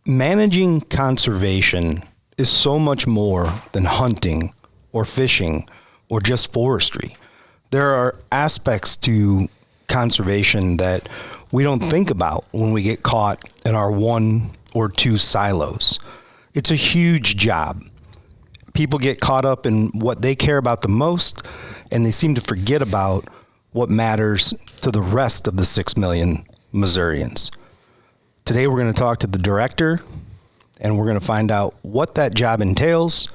Managing conservation is so much more than hunting or fishing or just forestry. There are aspects to conservation that we don't think about when we get caught in our one or two silos. It's a huge job. People get caught up in what they care about the most, and they seem to forget about what matters to the rest of the 6 million Missourians. Today we're going to talk to the director, and we're going to find out what that job entails.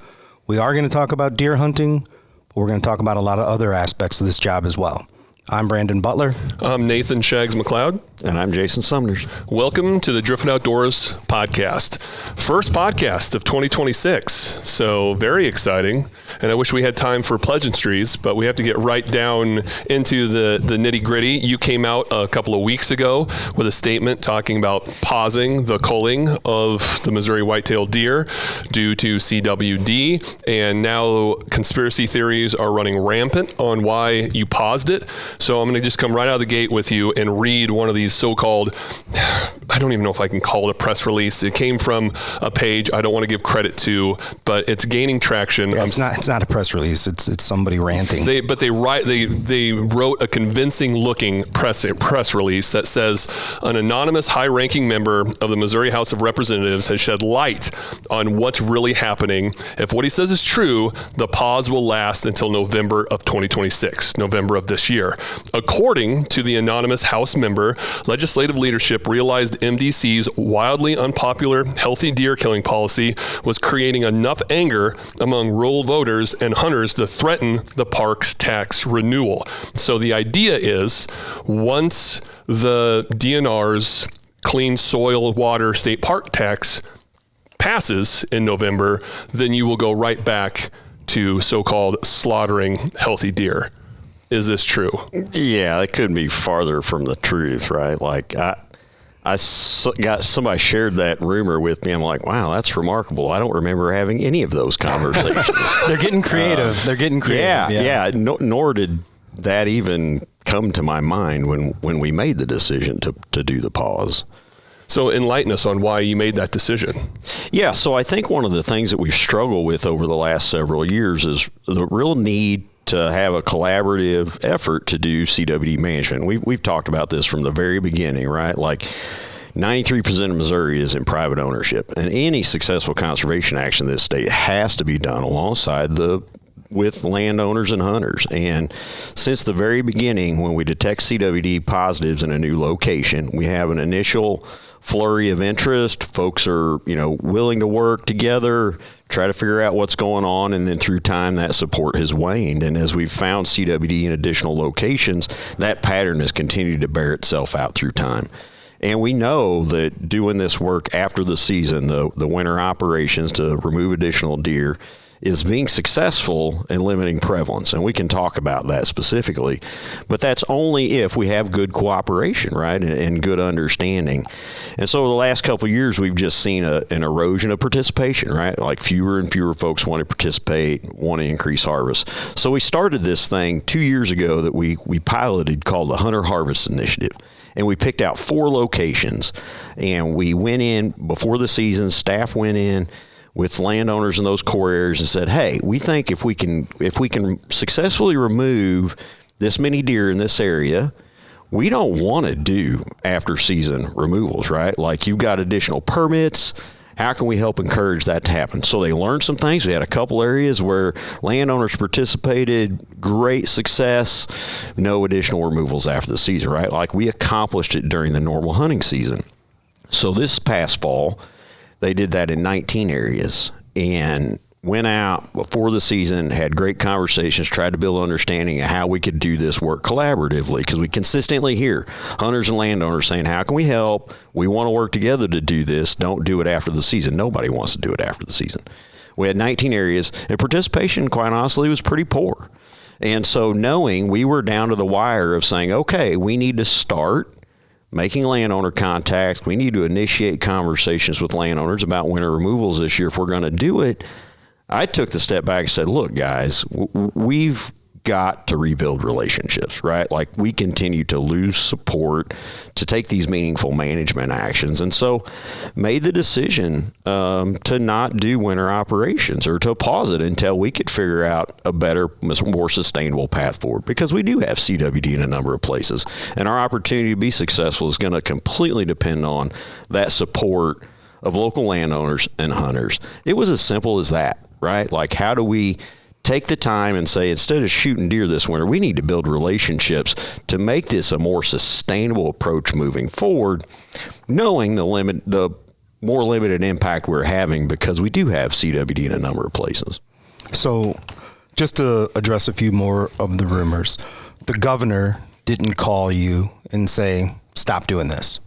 We are going to talk about deer hunting, but we're going to talk about a lot of other aspects of this job as well. I'm Brandon Butler. I'm Nathan Shaggs McLeod. And I'm Jason Sumners. Welcome to the Driftwood Outdoors podcast. First podcast of 2026, so very exciting. And I wish we had time for pleasantries, but we have to get right down into the nitty gritty. You came out a couple of weeks ago with a statement talking about pausing the culling of the Missouri white-tailed deer due to CWD, and now conspiracy theories are running rampant on why you paused it. So I'm going to just come right out of the gate with you and read one of these so-called, I don't even know if I can call it a press release. It came from a page I don't want to give credit to, but it's gaining traction. Yeah, it's not a press release. It's somebody ranting. They wrote a convincing-looking press release that says an anonymous high-ranking member of the Missouri House of Representatives has shed light on what's really happening. If what he says is true, the pause will last until November of 2026, November of this year. According to the anonymous House member, legislative leadership realized MDC's wildly unpopular healthy deer killing policy was creating enough anger among rural voters and hunters to threaten the park's tax renewal. So the idea is once the DNR's clean soil water state park tax passes in November, then you will go right back to so-called slaughtering healthy deer. Is this true? Yeah, it couldn't be farther from the truth, right? Like I got somebody shared that rumor with me. I'm like, wow, that's remarkable. I don't remember having any of those conversations. They're getting creative. Yeah. Nor did that even come to my mind when we made the decision to do the pause. So enlighten us on why you made that decision. Yeah, so I think one of the things that we've struggled with over the last several years is the real need to have a collaborative effort to do CWD management. We've talked about this from the very beginning, right? Like 93% of Missouri is in private ownership, and any successful conservation action in this state has to be done alongside with landowners and hunters. And since the very beginning, when we detect CWD positives in a new location, we have an initial flurry of interest. Folks are, willing to work together, try to figure out what's going on, and then through time that support has waned. And as we've found CWD in additional locations, that pattern has continued to bear itself out through time. And we know that doing this work after the season, the winter operations to remove additional deer, is being successful in limiting prevalence. And we can talk about that specifically, but that's only if we have good cooperation, right, and good understanding. And so the last couple of years, we've just seen an erosion of participation, right? Like fewer and fewer folks want to participate, want to increase harvest. So we started this thing 2 years ago that we piloted called the Hunter Harvest Initiative. And we picked out 4 locations, and we went in before the season, staff went in with landowners in those core areas and said, hey, we think if we can successfully remove this many deer in this area, we don't want to do after season removals, right? Like you've got additional permits. How can we help encourage that to happen? So they learned some things. We had a couple areas where landowners participated, great success, no additional removals after the season, right? Like we accomplished it during the normal hunting season. So this past fall, they did that in 19 areas and went out before the season, had great conversations, tried to build understanding of how we could do this work collaboratively, because we consistently hear hunters and landowners saying, how can we help? We want to work together to do this. Don't do it after the season. Nobody wants to do it after the season. We had 19 areas, and participation, quite honestly, was pretty poor. And so knowing we were down to the wire of saying, okay, we need to start making landowner contact. We need to initiate conversations with landowners about winter removals this year if we're going to do it. I took the step back and said, look, guys, we've got to rebuild relationships, right? Like, we continue to lose support to take these meaningful management actions. And so made the decision to not do winter operations, or to pause it until we could figure out a better, more sustainable path forward, because we do have CWD in a number of places. And our opportunity to be successful is going to completely depend on that support of local landowners and hunters. It was as simple as that, right? Like, how do we take the time and say, instead of shooting deer this winter, we need to build relationships to make this a more sustainable approach moving forward, knowing the more limited impact we're having because we do have CWD in a number of places. So just to address a few more of the rumors, the governor didn't call you and say, stop doing this.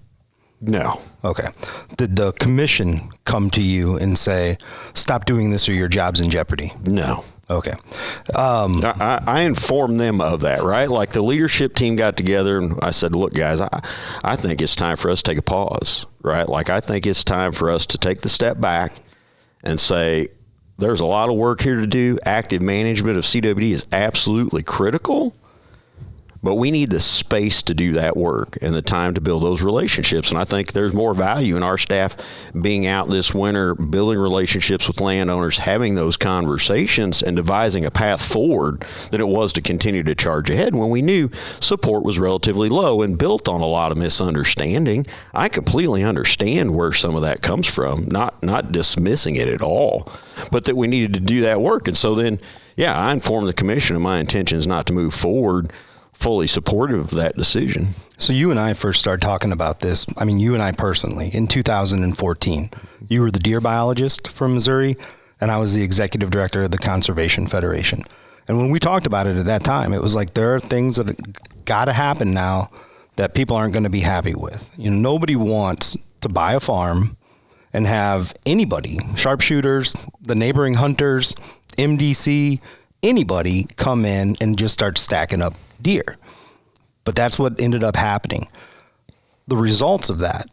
No. Okay. Did the commission come to you and say, stop doing this or your job's in jeopardy? No. Okay. I informed them of that, right? Like, the leadership team got together and I said, look, guys, I think it's time for us to take a pause, right? Like, I think it's time for us to take the step back and say, there's a lot of work here to do. Active management of CWD is absolutely critical, but we need the space to do that work and the time to build those relationships. And I think there's more value in our staff being out this winter, building relationships with landowners, having those conversations and devising a path forward than it was to continue to charge ahead when we knew support was relatively low and built on a lot of misunderstanding. I completely understand where some of that comes from, not dismissing it at all, but that we needed to do that work. And so then, yeah, I informed the commission of my intentions not to move forward, fully supportive of that decision. So you and I first started talking about this, I mean, you and I personally, in 2014. You were the deer biologist from Missouri, and I was the executive director of the Conservation Federation. And when we talked about it at that time, it was like, there are things that got to happen now that people aren't going to be happy with. You know, nobody wants to buy a farm and have anybody, sharpshooters, the neighboring hunters, MDC, anybody come in and just start stacking up deer. But that's what ended up happening. The results of that,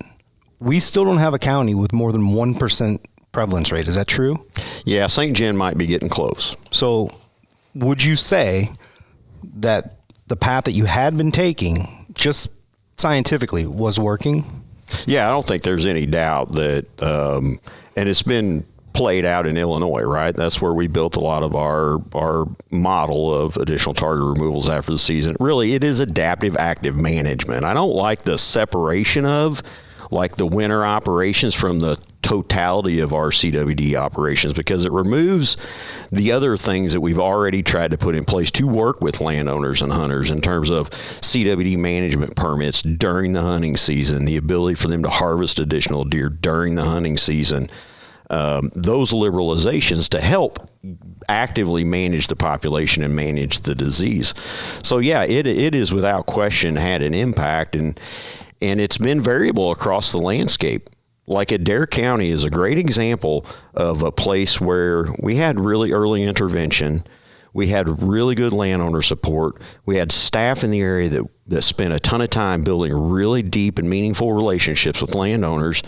we still don't have a county with more than 1% prevalence rate. Is that true? Yeah, St. John might be getting close. So would you say that the path that you had been taking, just scientifically, was working? Yeah, I don't think there's any doubt that, and it's been played out in Illinois, right? That's where we built a lot of our model of additional target removals after the season. Really, it is adaptive active management. I don't like the separation of, like, the winter operations from the totality of our CWD operations, because it removes the other things that we've already tried to put in place to work with landowners and hunters in terms of CWD management permits during the hunting season, the ability for them to harvest additional deer during the hunting season. Those liberalizations to help actively manage the population and manage the disease. So yeah, it is without question had an impact, and it's been variable across the landscape. Like, Adair County is a great example of a place where we had really early intervention. We had really good landowner support. We had staff in the area that spent a ton of time building really deep and meaningful relationships with landowners.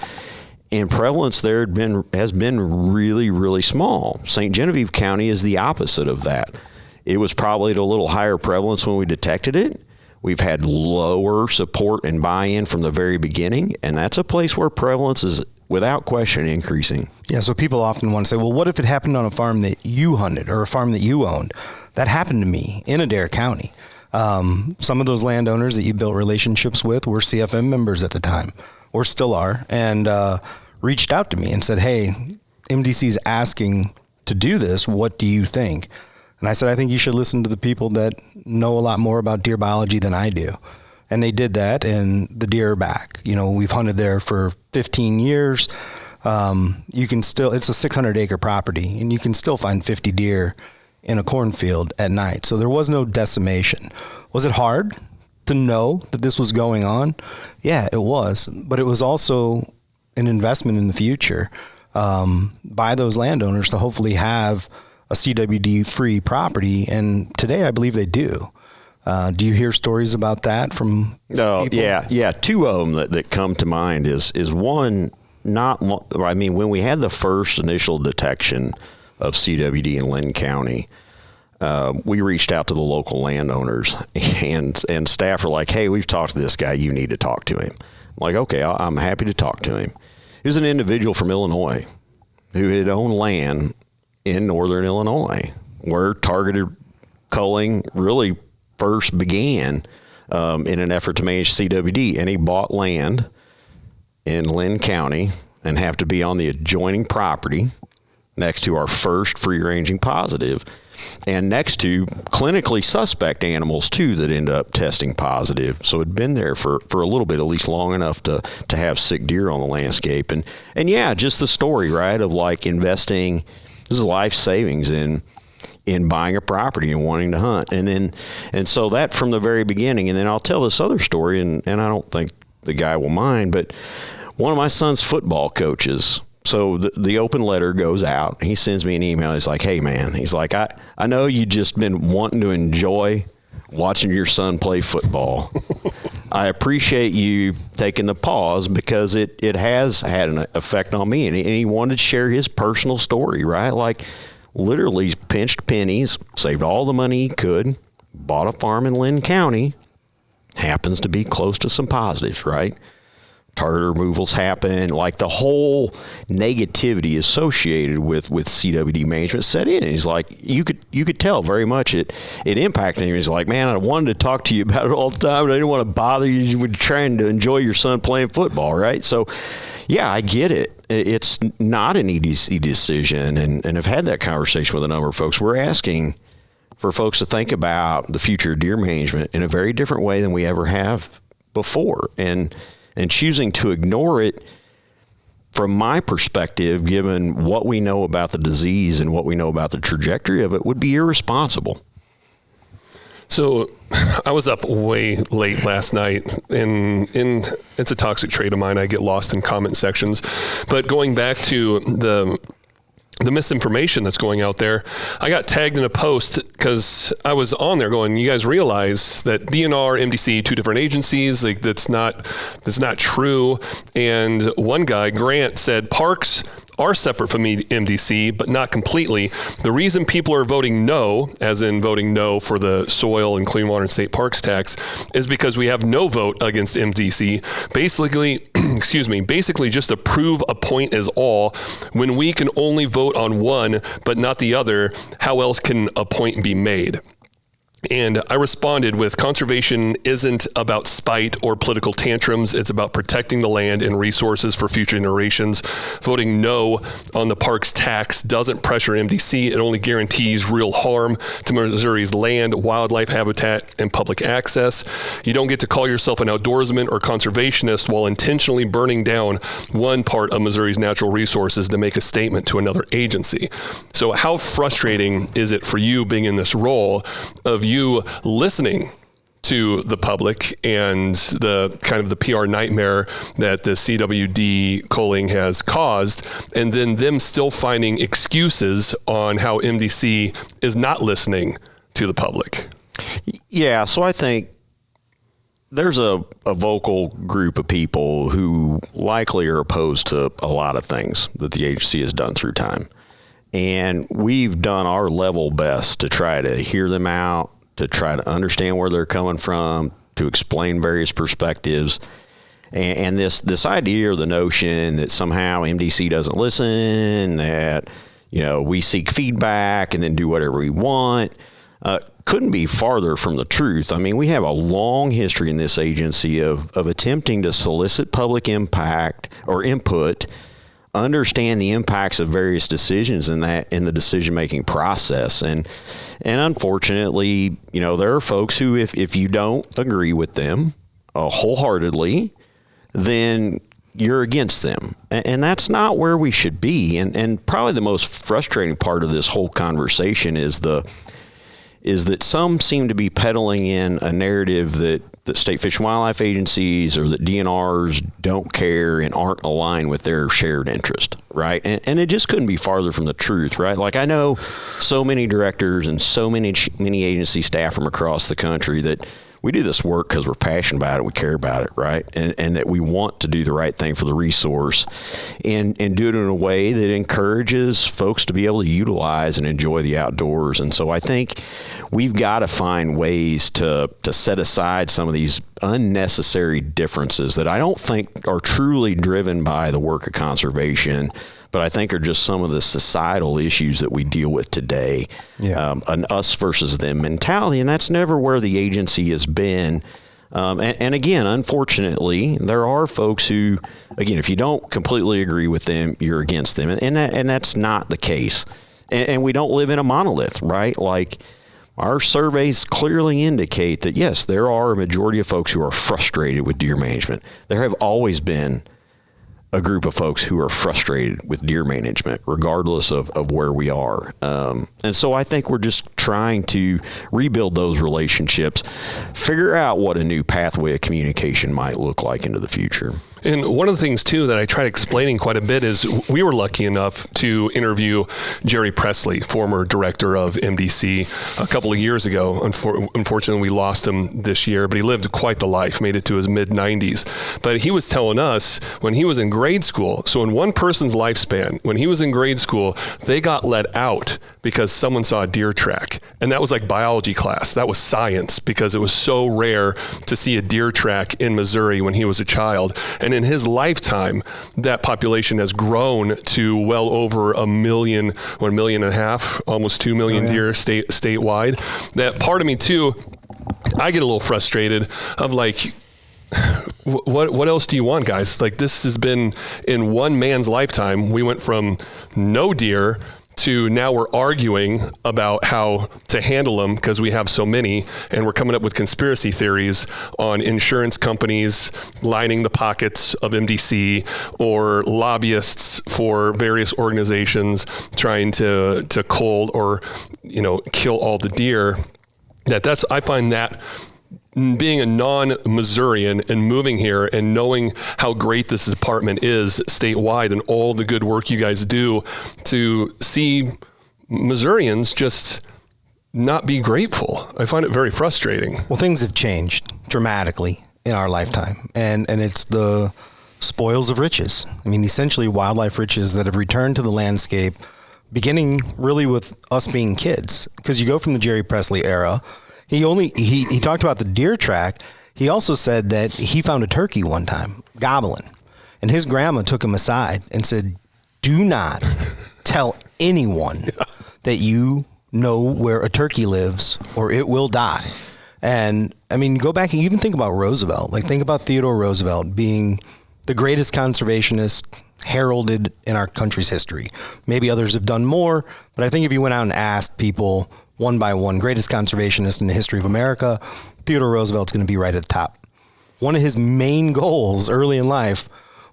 And prevalence there has been really, really small. St. Genevieve County is the opposite of that. It was probably at a little higher prevalence when we detected it. We've had lower support and buy-in from the very beginning, and that's a place where prevalence is without question increasing. Yeah, so people often want to say, well, what if it happened on a farm that you hunted or a farm that you owned? That happened to me in Adair County. Some of those landowners that you built relationships with were CFM members at the time, or still are, and reached out to me and said, hey, MDC's asking to do this. What do you think? And I said, I think you should listen to the people that know a lot more about deer biology than I do. And they did that, and the deer are back. You know, we've hunted there for 15 years. You can still, it's a 600-acre property, and you can still find 50 deer in a cornfield at night. So there was no decimation. Was it hard to know that this was going on? Yeah, it was. But it was also an investment in the future by those landowners to hopefully have a CWD-free property. And today I believe they do. Do you hear stories about that from people? Yeah. Two of them that come to mind is one, when we had the first initial detection of CWD in Linn County, we reached out to the local landowners, and staff are like, hey, we've talked to this guy. You need to talk to him. I'm like, okay, I'm happy to talk to him. He was an individual from Illinois who had owned land in northern Illinois where targeted culling really first began in an effort to manage CWD. And he bought land in Lynn County and happened to be on the adjoining property next to our first free-ranging positive, and next to clinically suspect animals too that end up testing positive. So it'd been there for a little bit, at least long enough to have sick deer on the landscape. And yeah, just the story, right, of like investing, this is life savings in buying a property and wanting to hunt. And so that from the very beginning. And then I'll tell this other story, and I don't think the guy will mind, but one of my son's football coaches, so the open letter goes out. He sends me an email. He's like, hey, man. He's like, I know you just been wanting to enjoy watching your son play football. I appreciate you taking the pause because it has had an effect on me. And he wanted to share his personal story, right? Like literally pinched pennies, saved all the money he could, bought a farm in Lynn County, happens to be close to some positives, right? Target removals happen, like the whole negativity associated with CWD management set in. And he's like, you could tell very much it impacted him. He's like, man, I wanted to talk to you about it all the time, but I didn't want to bother you with trying to enjoy your son playing football, right? So, yeah, I get it. It's not an EDC decision, and I've had that conversation with a number of folks. We're asking for folks to think about the future of deer management in a very different way than we ever have before. And choosing to ignore it, from my perspective, given what we know about the disease and what we know about the trajectory of it, would be irresponsible. So I was up way late last night, and it's a toxic trait of mine. I get lost in comment sections. But going back to the misinformation that's going out there, I got tagged in a post because I was on there going, you guys realize that DNR, MDC, two different agencies, like that's not true. And one guy, Grant, said parks are separate from MDC, but not completely. The reason people are voting no, as in voting no for the soil and clean water and state parks tax, is because we have no vote against MDC. Basically just to prove a point is all. When we can only vote on one, but not the other, how else can a point be made? And I responded with, conservation isn't about spite or political tantrums. It's about protecting the land and resources for future generations. Voting no on the parks tax doesn't pressure MDC. It only guarantees real harm to Missouri's land, wildlife habitat, and public access. You don't get to call yourself an outdoorsman or conservationist while intentionally burning down one part of Missouri's natural resources to make a statement to another agency. So how frustrating is it for you being in this role of you listening to the public and the kind of the PR nightmare that the CWD culling has caused, and then them still finding excuses on how MDC is not listening to the public? Yeah, so I think there's a vocal group of people who likely are opposed to a lot of things that the agency has done through time. And we've done our level best to try to hear them out, to try to understand where they're coming from, to explain various perspectives. And this idea or the notion that somehow MDC doesn't listen, that, we seek feedback and then do whatever we want, couldn't be farther from the truth. I mean, we have a long history in this agency of attempting to solicit public impact or input, understand the impacts of various decisions in the decision-making process. And unfortunately, there are folks who, if you don't agree with them wholeheartedly, then you're against them. And that's not where we should be. And probably the most frustrating part of this whole conversation is that some seem to be peddling in a narrative that state fish and wildlife agencies or that DNRs don't care and aren't aligned with their shared interest, right? And it just couldn't be farther from the truth, right? Like, I know so many directors and so many agency staff from across the country that we do this work because we're passionate about it, we care about it, right? And that we want to do the right thing for the resource and do it in a way that encourages folks to be able to utilize and enjoy the outdoors. And so I think we've got to find ways to set aside some of these unnecessary differences that I don't think are truly driven by the work of conservation, but I think are just some of the societal issues that we deal with today. An us versus them mentality, and that's never where the agency has been. And again, unfortunately, there are folks who, again, if you don't completely agree with them, you're against them, and that's not the case. And we don't live in a monolith, right? Like, our surveys clearly indicate that, yes, there are a majority of folks who are frustrated with deer management. There have always been a group of folks who are frustrated with deer management, regardless of where we are. And so I think we're just trying to rebuild those relationships, figure out what a new pathway of communication might look like into the future. And one of the things, too, that I try explaining quite a bit is we were lucky enough to interview Jerry Presley, former director of MDC, a couple of years ago. Unfortunately, we lost him this year, but he lived quite the life, made it to his mid-90s. But he was telling us when he was in grade school, so in one person's lifespan, when he was in grade school, they got let out because someone saw a deer track. And that was like biology class. That was science, because it was so rare to see a deer track in Missouri when he was a child. And in his lifetime, that population has grown to well over 1 million, 1.5 million, almost 2 million deer statewide. That part of me too, I get a little frustrated of like, what else do you want, guys? Like, this has been in one man's lifetime. We went from no deer to now we're arguing about how to handle them because we have so many, and we're coming up with conspiracy theories on insurance companies lining the pockets of MDC or lobbyists for various organizations trying to cull or, kill all the deer. I find that being a non-Missourian and moving here and knowing how great this department is statewide and all the good work you guys do, to see Missourians just not be grateful, I find it very frustrating. Well, things have changed dramatically in our lifetime, and it's the spoils of riches. I mean, essentially wildlife riches that have returned to the landscape, beginning really with us being kids, because you go from the Jerry Presley era. He talked about the deer track. He also said that he found a turkey one time gobbling, and his grandma took him aside and said, "Do not tell anyone that you know where a turkey lives, or it will die." And I mean, go back and even think about Roosevelt. Like, think about Theodore Roosevelt being the greatest conservationist heralded in our country's history. Maybe others have done more, but I think if you went out and asked people one by one, greatest conservationist in the history of America, Theodore Roosevelt's going to be right at the top. One of his main goals early in life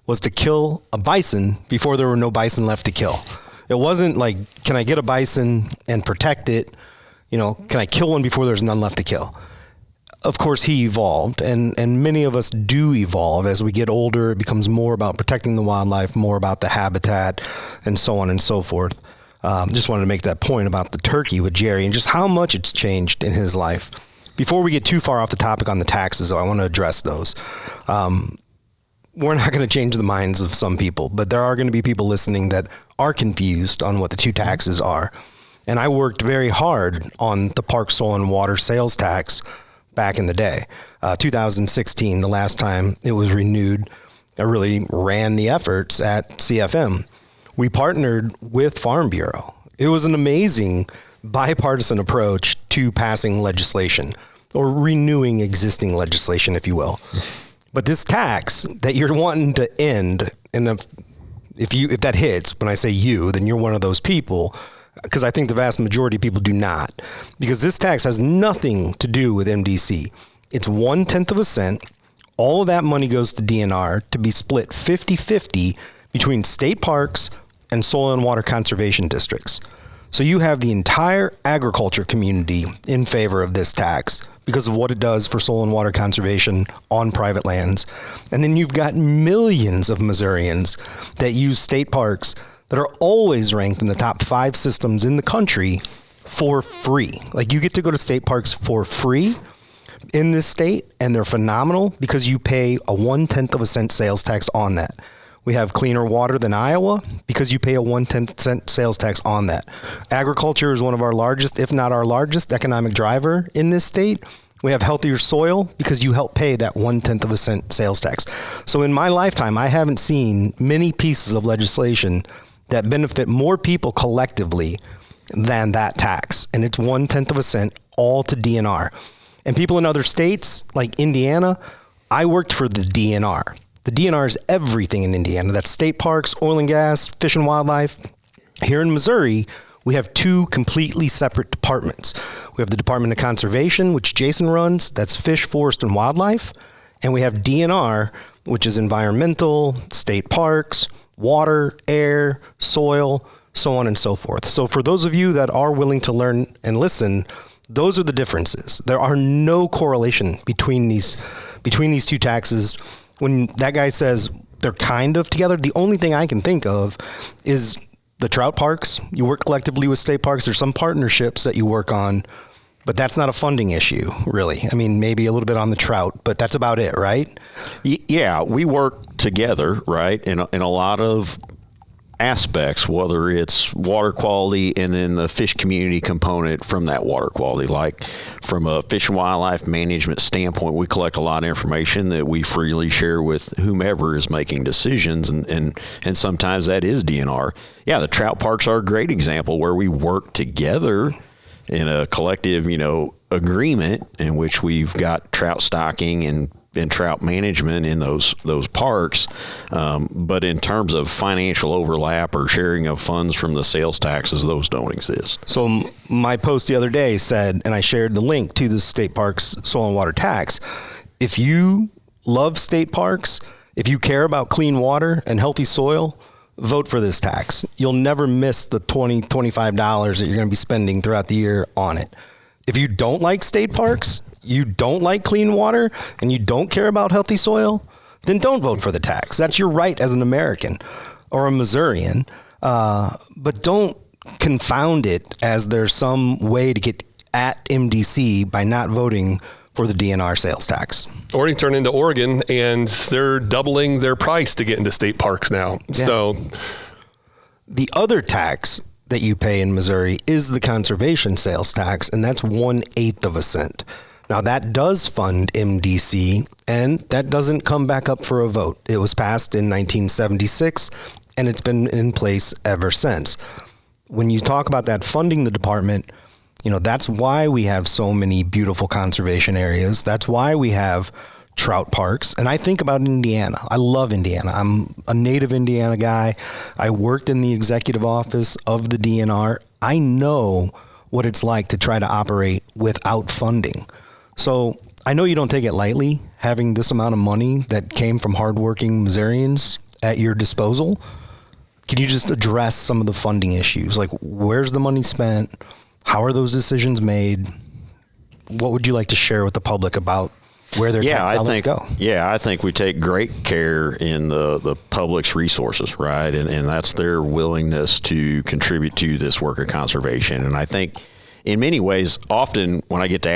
was to kill a bison before there were no bison left to kill. It wasn't like, can I get a bison and protect it? Can I kill one before there's none left to kill? Of course, he evolved, and many of us do evolve. As we get older, it becomes more about protecting the wildlife, more about the habitat, and so on and so forth. Just wanted to make that point about the turkey with Jerry and just how much it's changed in his life. Before we get too far off the topic on the taxes, though, I want to address those. We're not going to change the minds of some people, but there are going to be people listening that are confused on what the two taxes are. And I worked very hard on the Park Soil and Water Sales Tax back in the day. 2016, the last time it was renewed, I really ran the efforts at CFM. We partnered with Farm Bureau. It was an amazing bipartisan approach to passing legislation, or renewing existing legislation, if you will. But this tax that you're wanting to end, and if that hits, when I say you, then you're one of those people, because I think the vast majority of people do not. Because this tax has nothing to do with MDC. It's 1/10 of a cent. All of that money goes to DNR to be split 50-50 between state parks and soil and water conservation districts. So you have the entire agriculture community in favor of this tax because of what it does for soil and water conservation on private lands. And then you've got millions of Missourians that use state parks that are always ranked in the top 5 systems in the country for free. Like, you get to go to state parks for free in this state, and they're phenomenal because you pay a 1/10 of a cent sales tax on that. We have cleaner water than Iowa because you pay a 1/10 cent sales tax on that. Agriculture is one of our largest, if not our largest, economic driver in this state. We have healthier soil because you help pay that 1/10 of a cent sales tax. So in my lifetime, I haven't seen many pieces of legislation that benefit more people collectively than that tax. And it's 1/10 of a cent all to DNR. And people in other states like Indiana, I worked for the DNR. The DNR is everything in Indiana. That's state parks, oil and gas, fish and wildlife. Here in Missouri, we have two completely separate departments. We have the Department of Conservation, which Jason runs, that's fish, forest, and wildlife. And we have DNR, which is environmental, state parks, water, air, soil, so on and so forth. So for those of you that are willing to learn and listen, those are the differences. There are no correlation between these two taxes. When that guy says they're kind of together, the only thing I can think of is the trout parks. You work collectively with state parks. There's some partnerships that you work on, but that's not a funding issue, really. I mean, maybe a little bit on the trout, but that's about it, right? Yeah, we work together, right, in a lot of aspects, whether it's water quality and then the fish community component from that water quality. Like from a fish and wildlife management standpoint, we collect a lot of information that we freely share with whomever is making decisions, and sometimes that is DNR. Yeah, the trout parks are a great example where we work together in a collective, agreement in which we've got trout stocking and trout management in those parks. But in terms of financial overlap or sharing of funds from the sales taxes, those don't exist. So my post the other day said, and I shared the link to the state parks soil and water tax. If you love state parks, if you care about clean water and healthy soil, vote for this tax. You'll never miss the $20, $25 that you're going to be spending throughout the year on it. If you don't like state parks, you don't like clean water, and you don't care about healthy soil, then don't vote for the tax. That's your right as an American or a Missourian. But don't confound it as there's some way to get at MDC by not voting for the DNR sales tax. Or you turn into Oregon, and they're doubling their price to get into state parks now. Yeah. So the other tax that you pay in Missouri is the conservation sales tax, and that's 1/8 of a cent. Now, that does fund MDC, and that doesn't come back up for a vote. It was passed in 1976, and it's been in place ever since. When you talk about that funding the department, that's why we have so many beautiful conservation areas. That's why we have trout parks. And I think about Indiana. I love Indiana. I'm a native Indiana guy. I worked in the executive office of the DNR. I know what it's like to try to operate without funding. So I know you don't take it lightly, having this amount of money that came from hardworking Missourians at your disposal. Can you just address some of the funding issues? Like, where's the money spent? How are those decisions made? What would you like to share with the public about where their tax dollars go? Yeah, I think we take great care in the public's resources, right? And that's their willingness to contribute to this work of conservation. And I think in many ways, often when I get to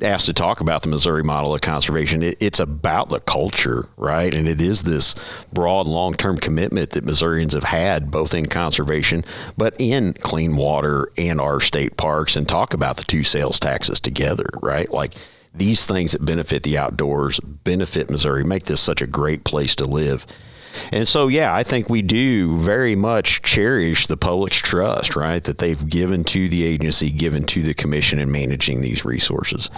asked to talk about the Missouri model of conservation, it's about the culture, right? And it is this broad long-term commitment that Missourians have had both in conservation, but in clean water and our state parks, and talk about the two sales taxes together, right? Like these things that benefit the outdoors, benefit Missouri, make this such a great place to live. And so, yeah, I think we do very much cherish the public's trust, right, that they've given to the agency, given to the commission in managing these resources.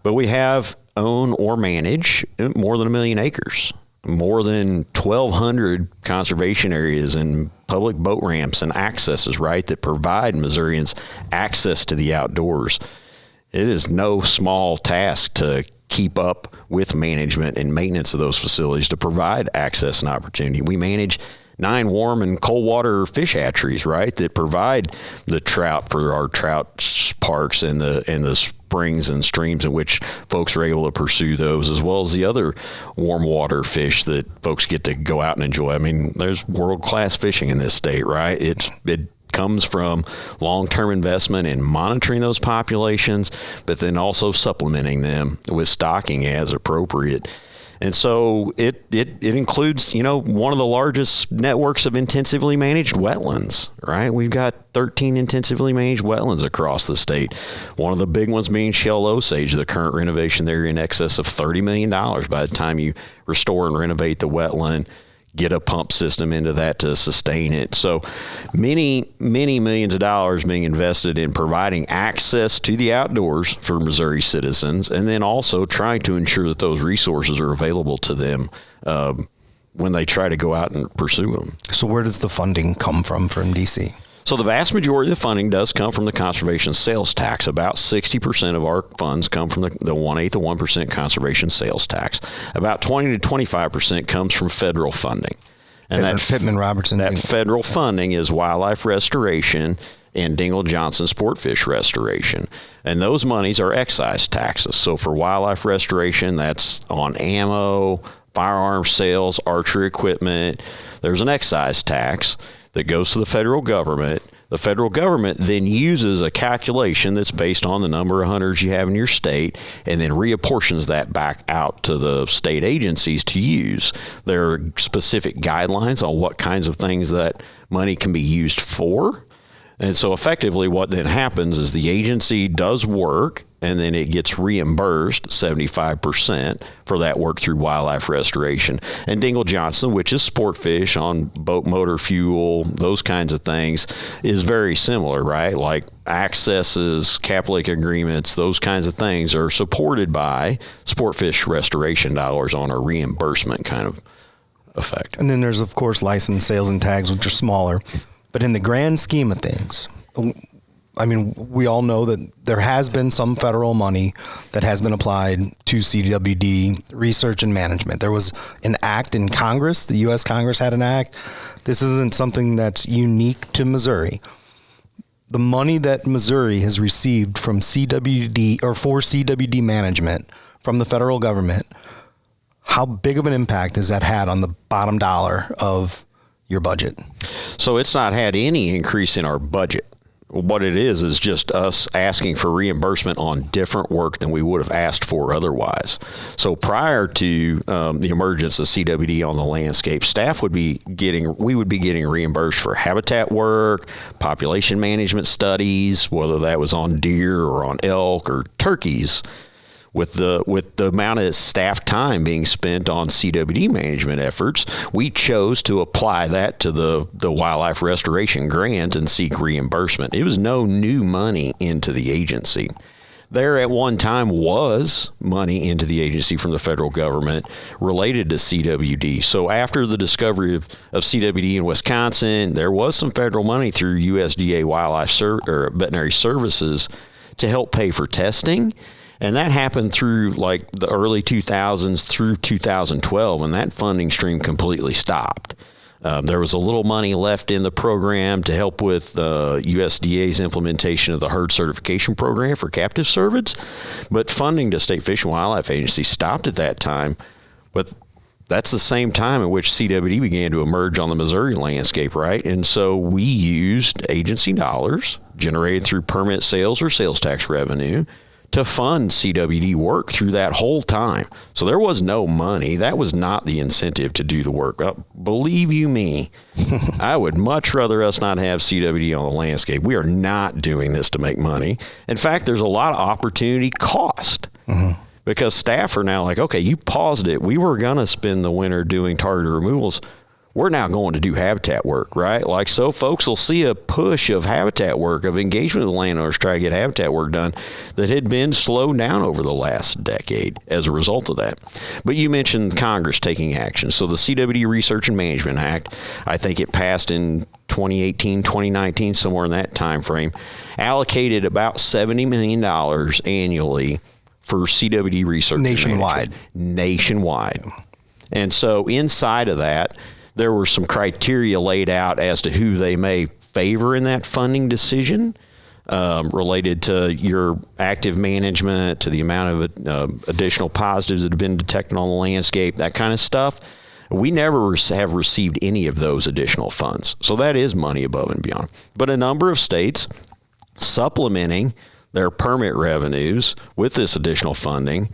But we have own or manage more than 1 million acres, more than 1,200 conservation areas and public boat ramps and accesses, right, that provide Missourians access to the outdoors. It is no small task to keep up with management and maintenance of those facilities to provide access and opportunity. We manage 9 warm and cold water fish hatcheries, right, that provide the trout for our trout parks and the springs and streams in which folks are able to pursue those, as well as the other warm water fish that folks get to go out and enjoy. I mean, there's world-class fishing in this state, right? It comes from long-term investment in monitoring those populations, but then also supplementing them with stocking as appropriate. And so it includes, one of the largest networks of intensively managed wetlands, right? We've got 13 intensively managed wetlands across the state. One of the big ones being Shell Osage. The current renovation there in excess of $30 million by the time you restore and renovate the wetland, get a pump system into that to sustain it. So many, many millions of dollars being invested in providing access to the outdoors for Missouri citizens, and then also trying to ensure that those resources are available to them when they try to go out and pursue them. So where does the funding come from for MDC? So the vast majority of the funding does come from the conservation sales tax. About 60% of our funds come from the 1/8 of 1% conservation sales tax. About 20 to 25% comes from federal funding. And that Pittman-Robertson. That federal funding is wildlife restoration and Dingell-Johnson sportfish restoration. And those monies are excise taxes. So for wildlife restoration, that's on ammo, firearm sales, archery equipment. There's an excise tax that goes to the federal government. The federal government then uses a calculation that's based on the number of hunters you have in your state and then reapportions that back out to the state agencies to use. There are specific guidelines on what kinds of things that money can be used for. And so effectively what then happens is the agency does work and then it gets reimbursed 75% for that work through wildlife restoration. And Dingell-Johnson, which is sport fish on boat motor fuel, those kinds of things, is very similar, right? Like accesses, cap lake agreements, those kinds of things are supported by sport fish restoration dollars on a reimbursement kind of effect. And then there's, of course, license sales and tags, which are smaller. But in the grand scheme of things, I mean, we all know that there has been some federal money that has been applied to CWD research and management. There was an act in Congress. The U.S. Congress had an act. This isn't something that's unique to Missouri. The money that Missouri has received from CWD or for CWD management from the federal government, how big of an impact has that had on the bottom dollar of your budget? So it's not had any increase in our budget. What it is just us asking for reimbursement on different work than we would have asked for otherwise. So prior to the emergence of CWD on the landscape, we would be getting reimbursed for habitat work, population management studies, whether that was on deer or on elk or turkeys. With the amount of staff time being spent on CWD management efforts, we chose to apply that to the wildlife restoration grant and seek reimbursement. It was no new money into the agency. There at one time was money into the agency from the federal government related to CWD. So after the discovery of CWD in Wisconsin, there was some federal money through USDA Veterinary Services to help pay for testing. And that happened through like the early 2000s through 2012, and that funding stream completely stopped. There was a little money left in the program to help with USDA's implementation of the herd certification program for captive cervids, but funding to State Fish and Wildlife Agency stopped at that time. But that's the same time in which CWD began to emerge on the Missouri landscape, right? And so we used agency dollars generated through permit sales or sales tax revenue to fund CWD work through that whole time. So there was no money. That was not the incentive to do the work. Believe you me, I would much rather us not have CWD on the landscape. We are not doing this to make money. In fact, there's a lot of opportunity cost. Mm-hmm. Because staff are now like, okay, you paused it. We were going to spend the winter doing targeted removals. We're now going to do habitat work, right? Like, so folks will see a push of habitat work, of engagement with the landowners to try to get habitat work done that had been slowed down over the last decade as a result of that. But you mentioned Congress taking action. So the CWD Research and Management Act, I think it passed in 2018, 2019, somewhere in that time frame, allocated about $70 million annually for CWD research nationwide. And so inside of that, there were some criteria laid out as to who they may favor in that funding decision, related to your active management, to the amount of additional positives that have been detected on the landscape, that kind of stuff. We never have received any of those additional funds. So that is money above and beyond. But a number of states supplementing their permit revenues with this additional funding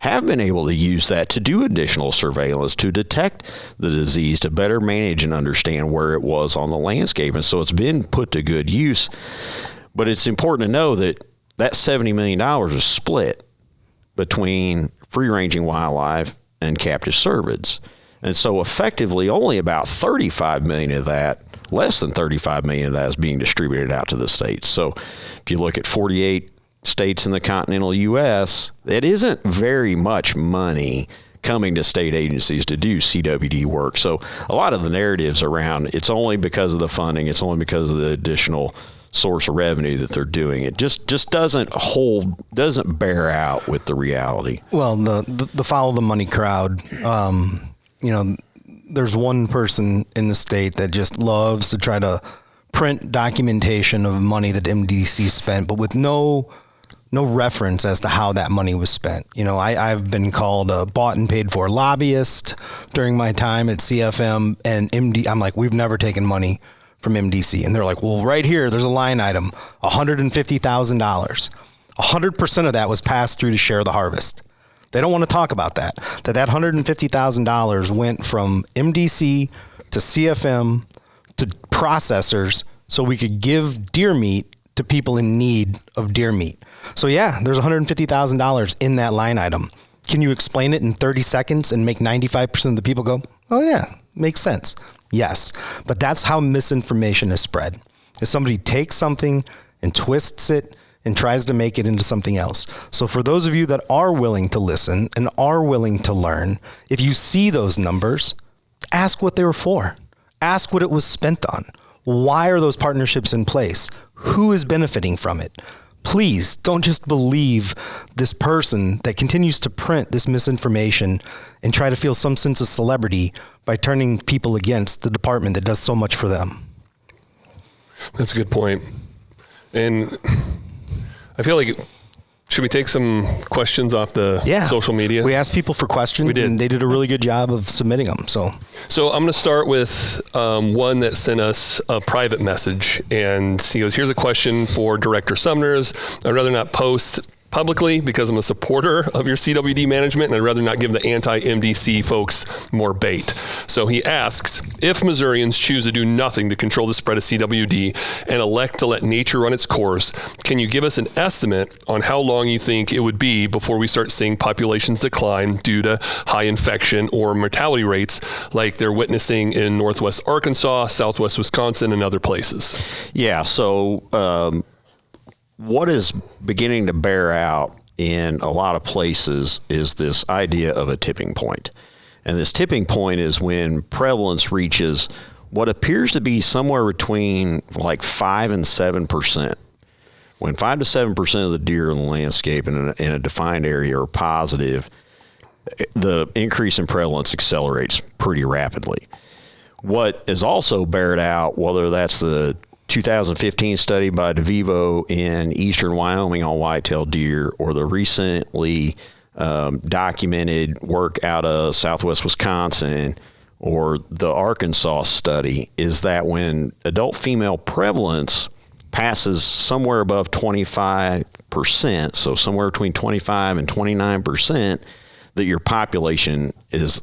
have been able to use that to do additional surveillance, to detect the disease, to better manage and understand where it was on the landscape. And so it's been put to good use. But it's important to know that that $70 million is split between free-ranging wildlife and captive cervids. And so effectively only about 35 million of that, less than 35 million of that is being distributed out to the states. So if you look at 48 states in the continental U.S., it isn't very much money coming to state agencies to do CWD work. So a lot of the narratives around it's only because of the funding, it's only because of the additional source of revenue that they're doing it just doesn't bear out with the reality. Well, the follow the money crowd, there's one person in the state that just loves to try to print documentation of money that MDC spent, but with no reference as to how that money was spent. I've been called a bought and paid for lobbyist during my time at CFM and MD. I'm like, we've never taken money from MDC. And they're like, well, right here, there's a line item, $150,000. 100% of that was passed through to share the harvest. They don't want to talk about that $150,000 went from MDC to CFM to processors so we could give deer meat to people in need of deer meat. So yeah, there's $150,000 in that line item. Can you explain it in 30 seconds and make 95% of the people go, oh yeah, makes sense? Yes, but that's how misinformation is spread. If somebody takes something and twists it and tries to make it into something else. So for those of you that are willing to listen and are willing to learn, if you see those numbers, ask what they were for. Ask what it was spent on. Why are those partnerships in place? Who is benefiting from it? Please don't just believe this person that continues to print this misinformation and try to feel some sense of celebrity by turning people against the department that does so much for them. That's a good point. And I feel like, should we take some questions off the social media? We asked people for questions, and they did a really good job of submitting them. So I'm going to start with one that sent us a private message. And he goes, here's a question for Director Sumners. I'd rather not post publicly because I'm a supporter of your CWD management, and I'd rather not give the anti-MDC folks more bait. So he asks, if Missourians choose to do nothing to control the spread of CWD and elect to let nature run its course, can you give us an estimate on how long you think it would be before we start seeing populations decline due to high infection or mortality rates like they're witnessing in Northwest Arkansas, Southwest Wisconsin, and other places? Yeah, so what is beginning to bear out in a lot of places is this idea of a tipping point. And this tipping point is when prevalence reaches what appears to be somewhere between like 5 and 7%. When 5 to 7% of the deer in the landscape in a defined area are positive, the increase in prevalence accelerates pretty rapidly. What is also bared out, whether that's the 2015 study by DeVivo in eastern Wyoming on whitetail deer, or the recently documented work out of Southwest Wisconsin, or the Arkansas study, is that when adult female prevalence passes somewhere above 25%, so somewhere between 25 and 29%, that your population is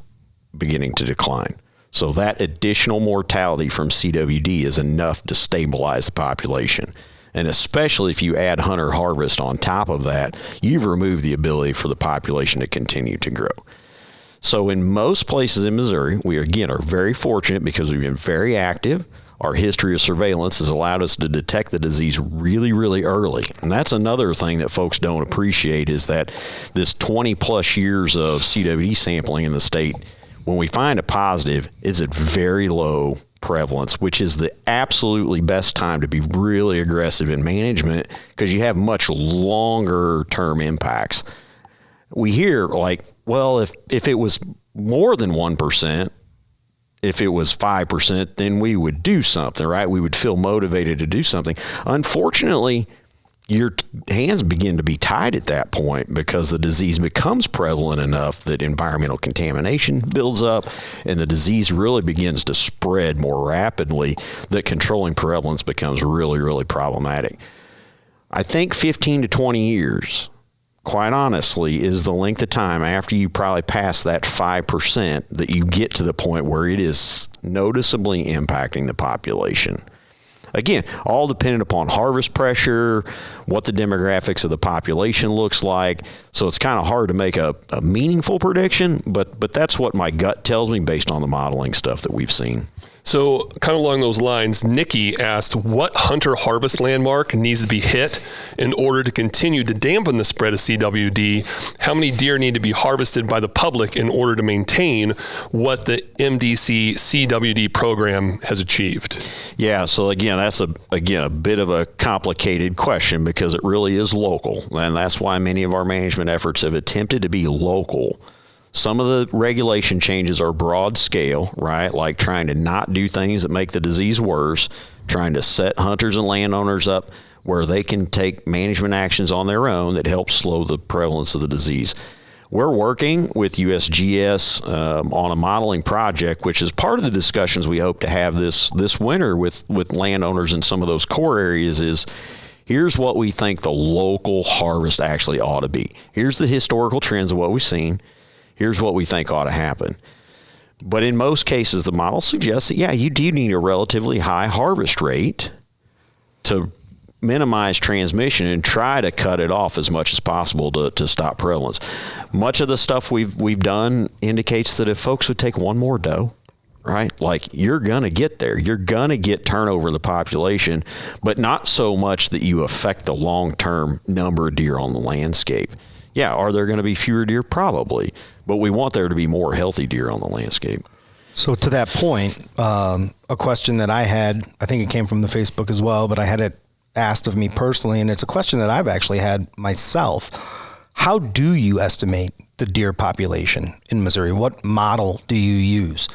beginning to decline. So that additional mortality from CWD is enough to stabilize the population. And especially if you add hunter harvest on top of that, you've removed the ability for the population to continue to grow. So in most places in Missouri, we again are very fortunate because we've been very active. Our history of surveillance has allowed us to detect the disease really, really early. And that's another thing that folks don't appreciate, is that this 20 plus years of CWD sampling in the state, when we find a positive, it's at very low prevalence, which is the absolutely best time to be really aggressive in management because you have much longer term impacts. We hear like, well, if it was more than 1%, if it was 5%, then we would do something, right? We would feel motivated to do something. Unfortunately, your hands begin to be tied at that point because the disease becomes prevalent enough that environmental contamination builds up and the disease really begins to spread more rapidly, that controlling prevalence becomes really, really problematic. I think 15 to 20 years, quite honestly, is the length of time after you probably pass that 5% that you get to the point where it is noticeably impacting the population. Again, all dependent upon harvest pressure, what the demographics of the population looks like. So it's kind of hard to make a meaningful prediction, but that's what my gut tells me based on the modeling stuff that we've seen. So kind of along those lines, Nikki asked what hunter harvest landmark needs to be hit in order to continue to dampen the spread of CWD? How many deer need to be harvested by the public in order to maintain what the MDC CWD program has achieved? Yeah, so again, that's a bit of a complicated question because it really is local, and that's why many of our management efforts have attempted to be local. Some of the regulation changes are broad scale, right? Like trying to not do things that make the disease worse, trying to set hunters and landowners up where they can take management actions on their own that help slow the prevalence of the disease. We're working with USGS on a modeling project, which is part of the discussions we hope to have this winter with landowners in some of those core areas is, here's what we think the local harvest actually ought to be. Here's the historical trends of what we've seen. Here's what we think ought to happen. But in most cases, the model suggests that, yeah, you do need a relatively high harvest rate to minimize transmission and try to cut it off as much as possible to stop prevalence. Much of the stuff we've done indicates that if folks would take one more doe, right, like you're going to get there. You're going to get turnover in the population, but not so much that you affect the long-term number of deer on the landscape. Yeah, are there going to be fewer deer? Probably, but we want there to be more healthy deer on the landscape. So to that point, a question that I had, I think it came from the Facebook as well, but I had it asked of me personally, and it's a question that I've actually had myself. How do you estimate the deer population in Missouri? What model do you use?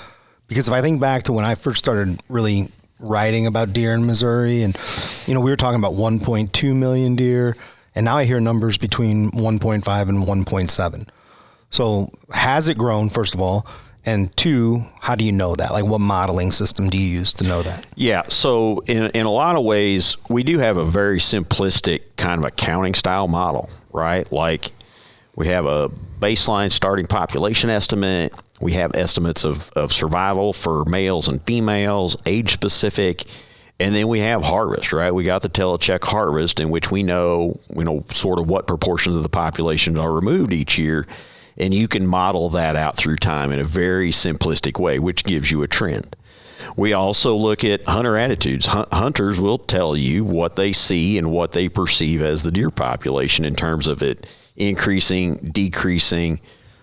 Because if I think back to when I first started really writing about deer in Missouri, and we were talking about 1.2 million deer, and now I hear numbers between 1.5 and 1.7. So has it grown, first of all? And two, how do you know that? Like, what modeling system do you use to know that? Yeah, so in a lot of ways, we do have a very simplistic kind of accounting style model, right? Like, we have a baseline starting population estimate. We have estimates of survival for males and females, age specific. And then we have harvest, right? We got the telecheck harvest in which we know sort of what proportions of the population are removed each year. And you can model that out through time in a very simplistic way, which gives you a trend. We also look at hunter attitudes. Hunters will tell you what they see and what they perceive as the deer population in terms of it increasing, decreasing,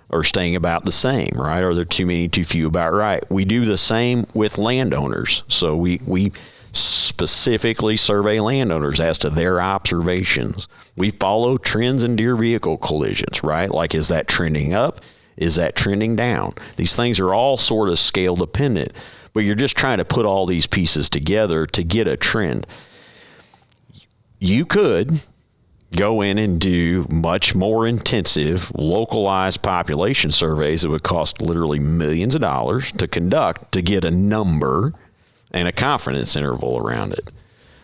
or staying about the same, right? Are there too many, too few, about right? We do the same with landowners. So we specifically survey landowners as to their observations. We follow trends in deer vehicle collisions, right? Like, is that trending up? Is that trending down? These things are all sort of scale dependent, but you're just trying to put all these pieces together to get a trend. You could go in and do much more intensive, localized population surveys that would cost literally millions of dollars to conduct to get a number and a confidence interval around it.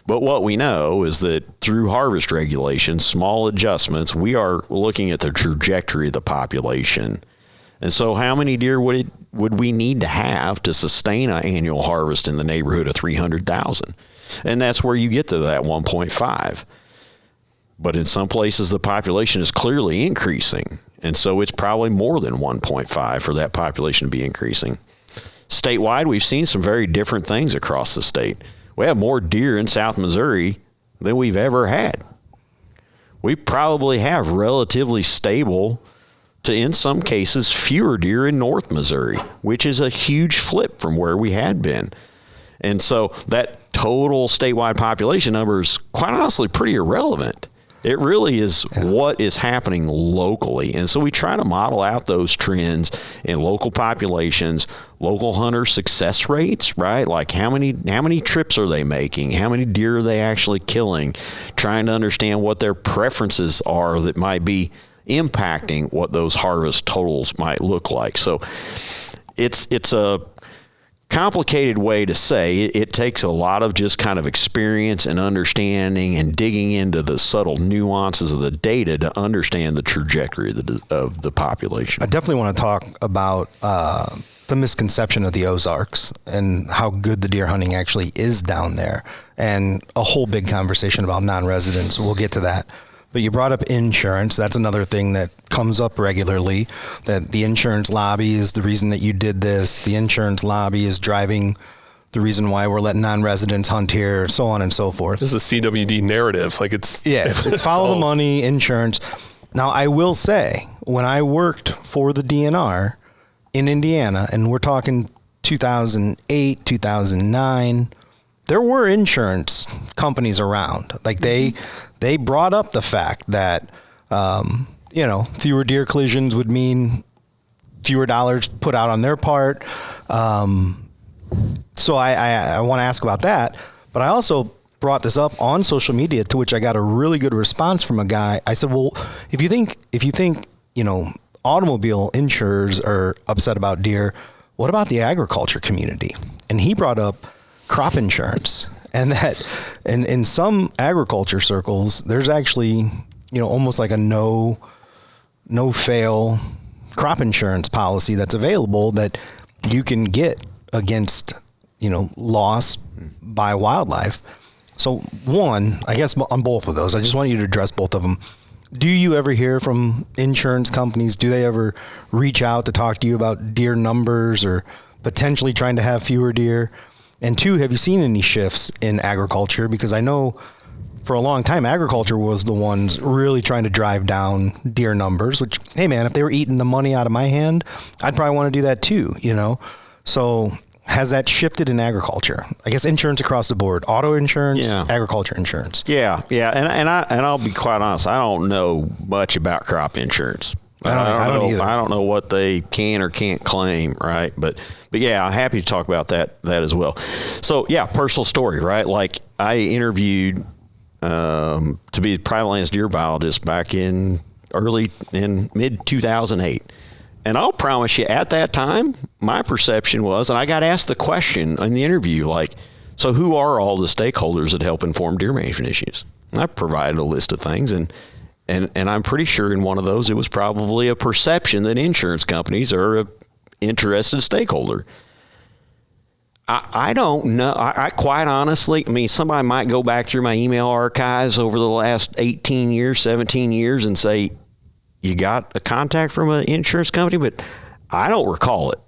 But what we know is that through harvest regulations, small adjustments, we are looking at the trajectory of the population. And so how many deer would we need to have to sustain an annual harvest in the neighborhood of 300,000? And that's where you get to that 1.5. But in some places, the population is clearly increasing. And so it's probably more than 1.5 for that population to be increasing. Statewide, we've seen some very different things across the state. We have more deer in South Missouri than we've ever had. We probably have relatively stable to, in some cases, fewer deer in North Missouri, which is a huge flip from where we had been. And so that total statewide population number is quite honestly pretty irrelevant. It really is what is happening locally. And so we try to model out those trends in local populations, local hunter success rates, right? Like how many trips are they making? How many deer are they actually killing? Trying to understand what their preferences are that might be impacting what those harvest totals might look like. So it's a complicated way to say it takes a lot of just kind of experience and understanding and digging into the subtle nuances of the data to understand the trajectory of the population. I definitely want to talk about the misconception of the Ozarks and how good the deer hunting actually is down there, and a whole big conversation about non-residents. We'll get to that. But you brought up insurance. That's another thing that comes up regularly, that the insurance lobby is the reason that you did this. The insurance lobby is driving the reason why we're letting non-residents hunt here, so on and so forth. This is a CWD narrative. Like it's follow the money, insurance. Now, I will say, when I worked for the DNR in Indiana, and we're talking 2008, 2009, there were insurance companies around. Like they brought up the fact that, fewer deer collisions would mean fewer dollars put out on their part. So I want to ask about that. But I also brought this up on social media, to which I got a really good response from a guy. I said, well, if you think, automobile insurers are upset about deer, what about the agriculture community? And he brought up crop insurance, and that in some agriculture circles, there's actually, almost like a no fail crop insurance policy that's available that you can get against, loss by wildlife. So one, I guess on both of those, I just want you to address both of them. Do you ever hear from insurance companies? Do they ever reach out to talk to you about deer numbers or potentially trying to have fewer deer? And two, have you seen any shifts in agriculture? Because I know for a long time, agriculture was the ones really trying to drive down deer numbers, which, hey man, if they were eating the money out of my hand, I'd probably want to do that too, So has that shifted in agriculture? I guess insurance across the board, auto insurance, agriculture insurance. Yeah. And I'll be quite honest, I don't know much about crop insurance. I don't know either. I don't know what they can or can't claim, right? But yeah, I'm happy to talk about that as well. So yeah, personal story, right? Like I interviewed to be a private lands deer biologist back in mid 2008. And I'll promise you, at that time, my perception was, and I got asked the question in the interview, like, so who are all the stakeholders that help inform deer management issues? And I provided a list of things, and I'm pretty sure in one of those, it was probably a perception that insurance companies are an interested stakeholder. I don't know. I quite honestly, somebody might go back through my email archives over the last 18 years, 17 years and say, you got a contact from an insurance company, but I don't recall it.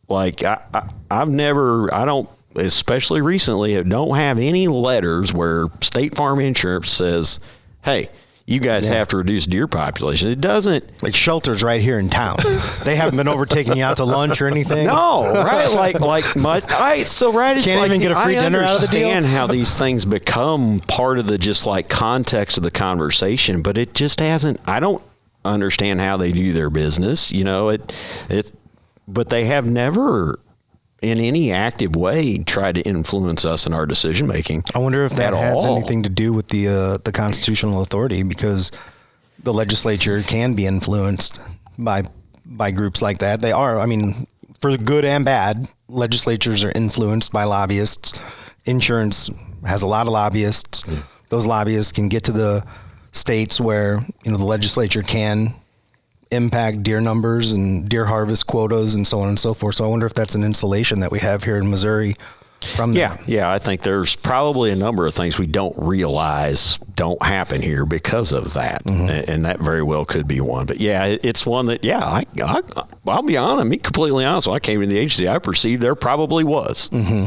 Like I don't, especially recently, I don't have any letters where State Farm Insurance says, hey, you guys have to reduce deer population. It doesn't. Like shelters right here in town. They haven't been over taking you out to lunch or anything. No, right? Like much. So right. It's can't like, even get a free dinner out of the deal. I understand how these things become part of the just like context of the conversation, but it just hasn't. I don't understand how they do their business. But they have never in any active way try to influence us in our decision making. I wonder if that has anything to do with the constitutional authority, because the legislature can be influenced by groups like that. They are, for good and bad, legislatures are influenced by lobbyists. Insurance has a lot of lobbyists. Yeah. Those lobbyists can get to the states where, the legislature can impact deer numbers and deer harvest quotas and so on and so forth. So I wonder if that's an insulation that we have here in Missouri from them. Yeah. I think there's probably a number of things we don't realize don't happen here because of that. Mm-hmm. And that very well could be one. But yeah, it's one that, I'll be honest, completely honest. When I came to the agency, I perceived there probably was. Mm-hmm.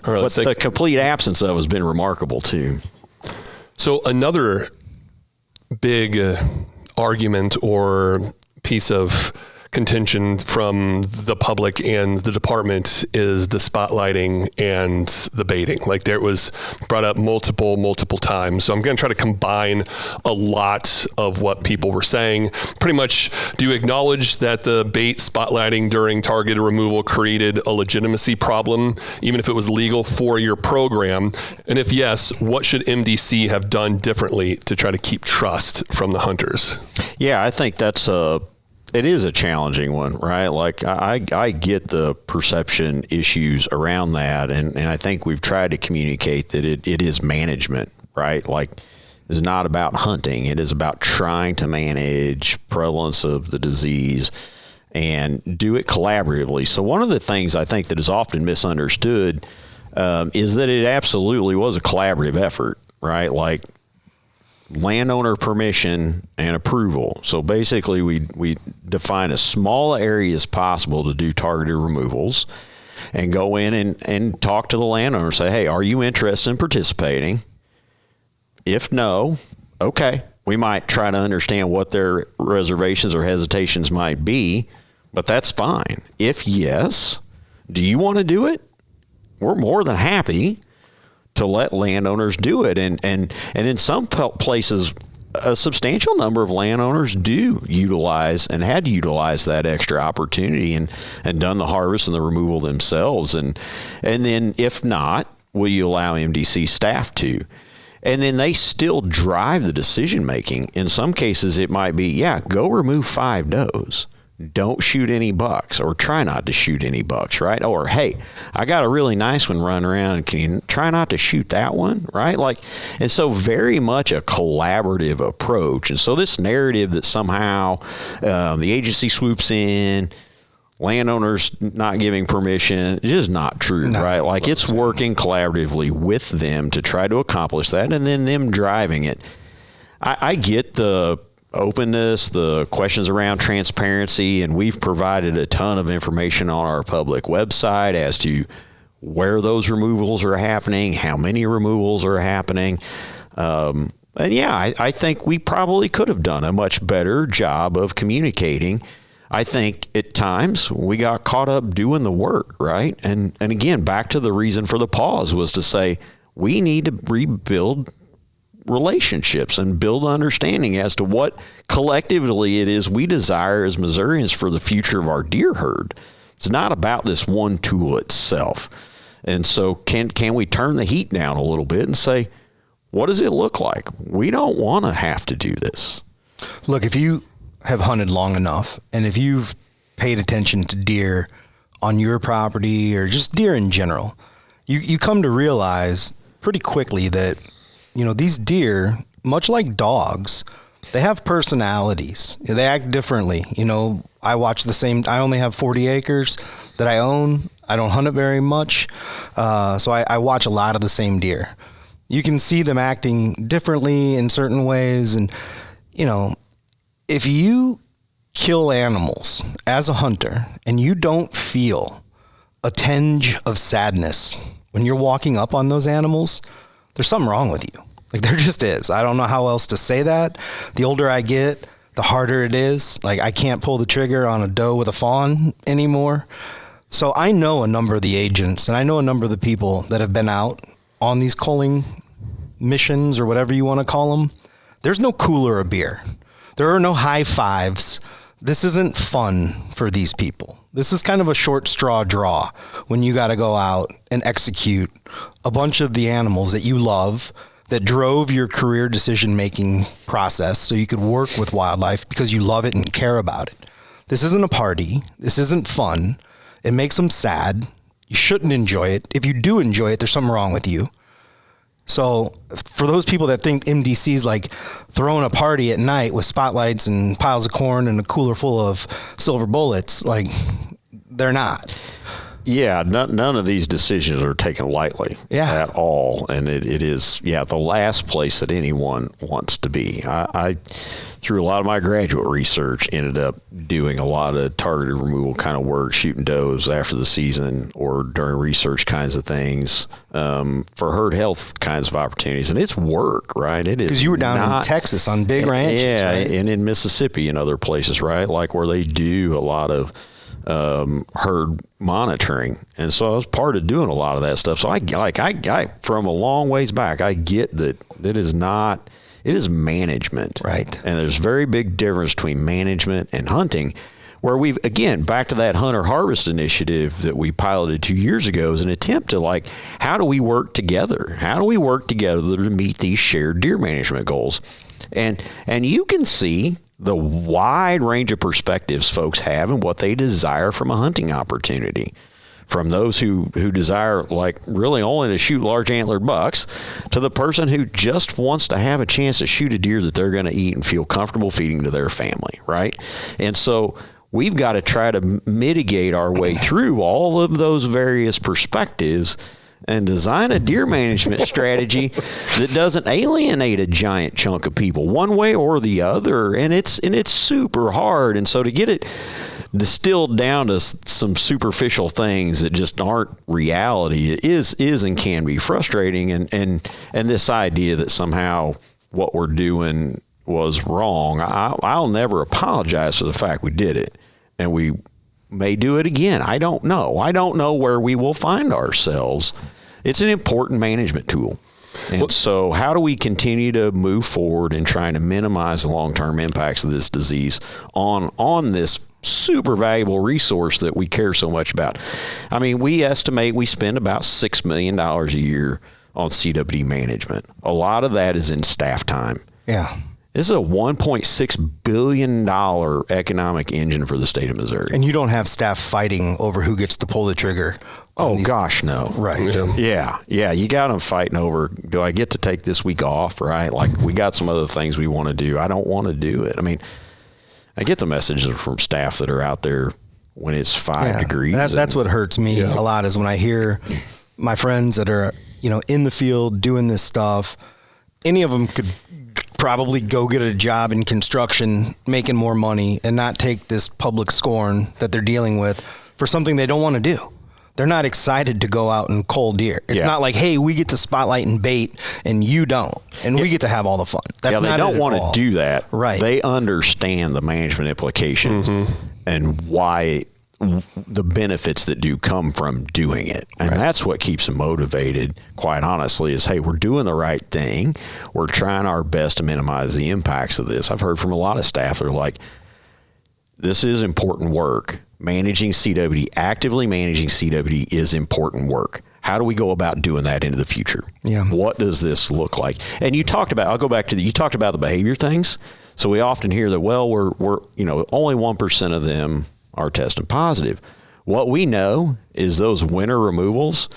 But the complete absence of has been remarkable too. So another big argument or piece of contention from the public and the department is the spotlighting and the baiting. Like, there was brought up multiple times. So I'm going to try to combine a lot of what people were saying. Pretty much, do you acknowledge that the bait spotlighting during targeted removal created a legitimacy problem, even if it was legal for your program? And if yes, what should MDC have done differently to try to keep trust from the hunters? Yeah, I think it is a challenging one, right? Like, I get the perception issues around that, and I think we've tried to communicate that it is management, right? Like, it's not about hunting. It is about trying to manage prevalence of the disease and do it collaboratively. So one of the things I think that is often misunderstood is that it absolutely was a collaborative effort, right? Like, landowner permission and approval. So basically, we define as small area as possible to do targeted removals and go in and talk to the landowner and say, hey, are you interested in participating? If no, okay, we might try to understand what their reservations or hesitations might be, but that's fine. If yes, do you want to do it? We're more than happy to let landowners do it. And in some places, a substantial number of landowners do utilize and had utilized that extra opportunity and done the harvest and the removal themselves. And then if not, will you allow MDC staff to? And then they still drive the decision making. In some cases, it might be, yeah, go remove 5 does. Don't shoot any bucks, or try not to shoot any bucks, right? Or, hey, I got a really nice one running around. Can you try not to shoot that one, right? Like, and so very much a collaborative approach. And so this narrative that somehow the agency swoops in, landowners not giving permission, is just not true, right? Like, it's working collaboratively with them to try to accomplish that, and then them driving it. I get the openness, the questions around transparency, and we've provided a ton of information on our public website as to where those removals are happening, how many removals are happening. And yeah, I think we probably could have done a much better job of communicating. I think at times we got caught up doing the work, right? And again, back to the reason for the pause was to say, we need to rebuild relationships and build understanding as to what collectively it is we desire as Missourians for the future of our deer herd. It's not about this one tool itself. And so can we turn the heat down a little bit and say, what does it look like? We don't want to have to do this. Look, if you have hunted long enough, and if you've paid attention to deer on your property or just deer in general, you come to realize pretty quickly that, you know, these deer, much like dogs, they have personalities. They act differently. You know, I only have 40 acres that I own. I don't hunt it very much. So I watch a lot of the same deer. You can see them acting differently in certain ways. And, you know, if you kill animals as a hunter and you don't feel a tinge of sadness when you're walking up on those animals, there's something wrong with you. Like, there just is. I don't know how else to say that. The older I get, the harder it is. Like, I can't pull the trigger on a doe with a fawn anymore. So I know a number of the agents, and I know a number of the people that have been out on these culling missions or whatever you want to call them. There's no cooler of beer. There are no high fives. This isn't fun for these people. This is kind of a short straw draw when you got to go out and execute a bunch of the animals that you love, that drove your career decision-making process so you could work with wildlife because you love it and care about it. This isn't a party. This isn't fun. It makes them sad. You shouldn't enjoy it. If you do enjoy it, there's something wrong with you. So for those people that think MDC is like throwing a party at night with spotlights and piles of corn and a cooler full of silver bullets, like, they're not. Yeah, none of these decisions are taken lightly at all. And it is, the last place that anyone wants to be. I through a lot of my graduate research, ended up doing a lot of targeted removal kind of work, shooting does after the season or during research kinds of things for herd health kinds of opportunities. And it's work, right? It is because you were down in Texas on big ranches, right? And in Mississippi and other places, right? Like where they do a lot of herd monitoring. And so I was part of doing a lot of that stuff. So I from a long ways back, I get that it is management. Right. And there's a very big difference between management and hunting, where we've, again, back to that hunter harvest initiative that we piloted 2 years ago, is an attempt to how do we work together? How do we work together to meet these shared deer management goals? And you can see the wide range of perspectives folks have and what they desire from a hunting opportunity. From those who desire really only to shoot large antlered bucks, to the person who just wants to have a chance to shoot a deer that they're going to eat and feel comfortable feeding to their family, right? And so we've got to try to mitigate our way through all of those various perspectives and design a deer management strategy that doesn't alienate a giant chunk of people one way or the other. And it's super hard. And so to get it distilled down to some superficial things that just aren't reality is and can be frustrating. And this idea that somehow what we're doing was wrong, I'll never apologize for the fact we did it. And we may do it again. I don't know. I don't know where we will find ourselves. It's an important management tool. And so how do we continue to move forward in trying to minimize the long-term impacts of this disease on this super valuable resource that we care so much about? I mean, we estimate we spend about $6 million a year on CWD management. A lot of that is in staff time. Yeah. This is a $1.6 billion economic engine for the state of Missouri. And you don't have staff fighting over who gets to pull the trigger. Oh, gosh, no. Right. Yeah. You got them fighting over, do I get to take this week off, right? Like, we got some other things we want to do. I don't want to do it. I mean, I get the messages from staff that are out there when it's 5 degrees. That's what hurts me a lot, is when I hear my friends that are, in the field doing this stuff. Any of them could probably go get a job in construction, making more money, and not take this public scorn that they're dealing with for something they don't want to do. They're not excited to go out and cull deer. It's not like, hey, we get to spotlight and bait and you don't, and we get to have all the fun. That's they don't want to do that. Right. They understand the management implications and why the benefits that do come from doing it. And that's what keeps them motivated, quite honestly, is, hey, we're doing the right thing. We're trying our best to minimize the impacts of this. I've heard from a lot of staff that are like, this is important work. Managing CWD, actively managing CWD is important work. How do we go about doing that into the future? Yeah. What does this look like? And you talked about, I'll go back to you talked about the behavior things. So we often hear that, well, we're only 1% of them are testing positive. What we know is those winter removals,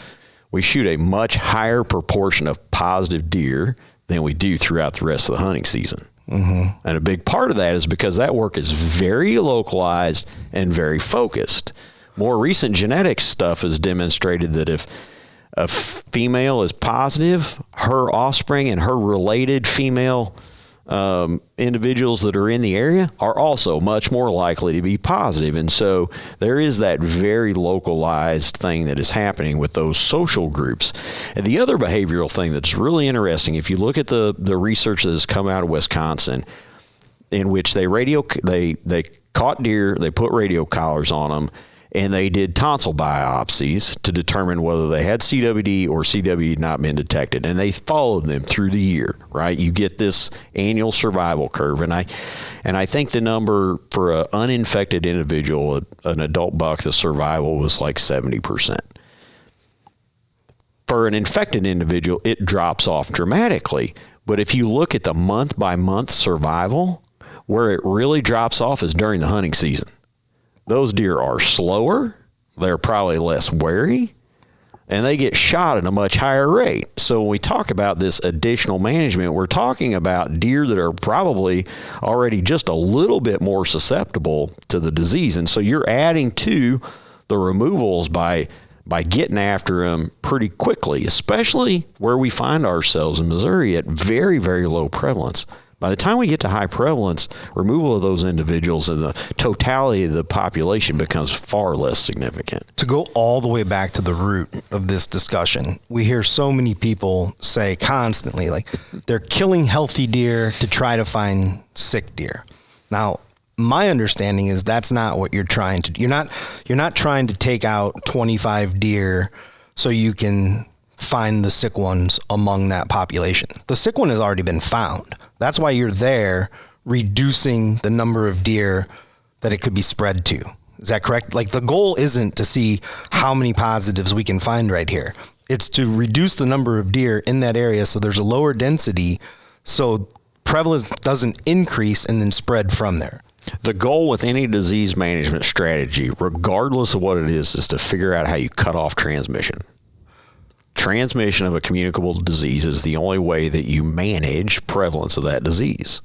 we shoot a much higher proportion of positive deer than we do throughout the rest of the hunting season. Mm-hmm. And a big part of that is because that work is very localized and very focused. More recent genetics stuff has demonstrated that if a female is positive, her offspring and her related female individuals that are in the area are also much more likely to be positive. And so there is that very localized thing that is happening with those social groups. And the other behavioral thing that's really interesting, if you look at the research that has come out of Wisconsin, in which they caught deer, they put radio collars on them, and they did tonsil biopsies to determine whether they had CWD or CWD had not been detected. And they followed them through the year, right? You get this annual survival curve. And I think the number for an uninfected individual, an adult buck, the survival was like 70%. For an infected individual, it drops off dramatically. But if you look at the month-by-month survival, where it really drops off is during the hunting season. Those deer are slower, they're probably less wary, and they get shot at a much higher rate. So when we talk about this additional management, we're talking about deer that are probably already just a little bit more susceptible to the disease. And so you're adding to the removals by getting after them pretty quickly, especially where we find ourselves in Missouri at very, very low prevalence. By the time we get to high prevalence, removal of those individuals and the totality of the population becomes far less significant. To go all the way back to the root of this discussion, we hear so many people say constantly, like, they're killing healthy deer to try to find sick deer. Now, my understanding is that's not what you're trying to do. You're not trying to take out 25 deer so you can find the sick ones among that population. The sick one has already been found. That's why you're there, reducing the number of deer that it could be spread to. Is that correct? Like, the goal isn't to see how many positives we can find right here. It's to reduce the number of deer in that area so there's a lower density so prevalence doesn't increase and then spread from there. The goal with any disease management strategy, regardless of what it is to figure out how you cut off transmission. Transmission of a communicable disease is the only way that you manage prevalence of that disease.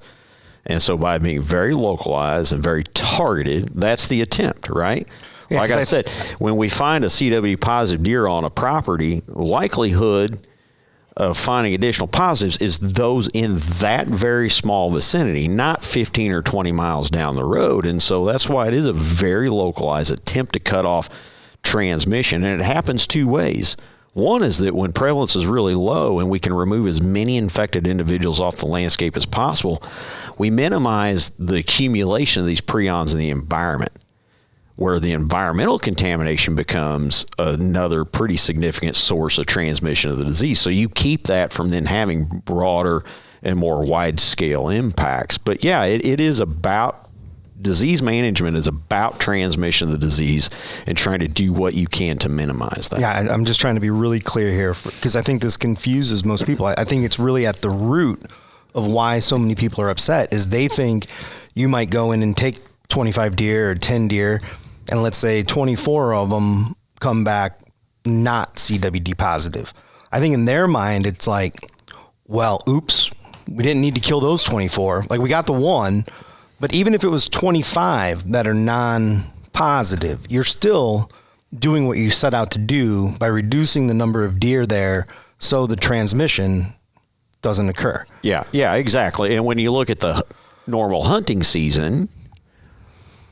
And so by being very localized and very targeted, that's the attempt, right? Yeah, like I said, when we find a CWD positive deer on a property, likelihood of finding additional positives is those in that very small vicinity, not 15 or 20 miles down the road. And so that's why it is a very localized attempt to cut off transmission. And it happens two ways. One is that when prevalence is really low and we can remove as many infected individuals off the landscape as possible, we minimize the accumulation of these prions in the environment, where the environmental contamination becomes another pretty significant source of transmission of the disease. So you keep that from then having broader and more wide-scale impacts. But yeah, it is about disease management is about transmission of the disease and trying to do what you can to minimize that. Yeah, I'm just trying to be really clear here because I think this confuses most people. I think it's really at the root of why so many people are upset is they think you might go in and take 25 deer or 10 deer and let's say 24 of them come back not CWD positive. I think in their mind, it's like, well, oops, we didn't need to kill those 24. Like, we got the one. But even if it was 25 that are non-positive, you're still doing what you set out to do by reducing the number of deer there so the transmission doesn't occur. Yeah, exactly. And when you look at the normal hunting season,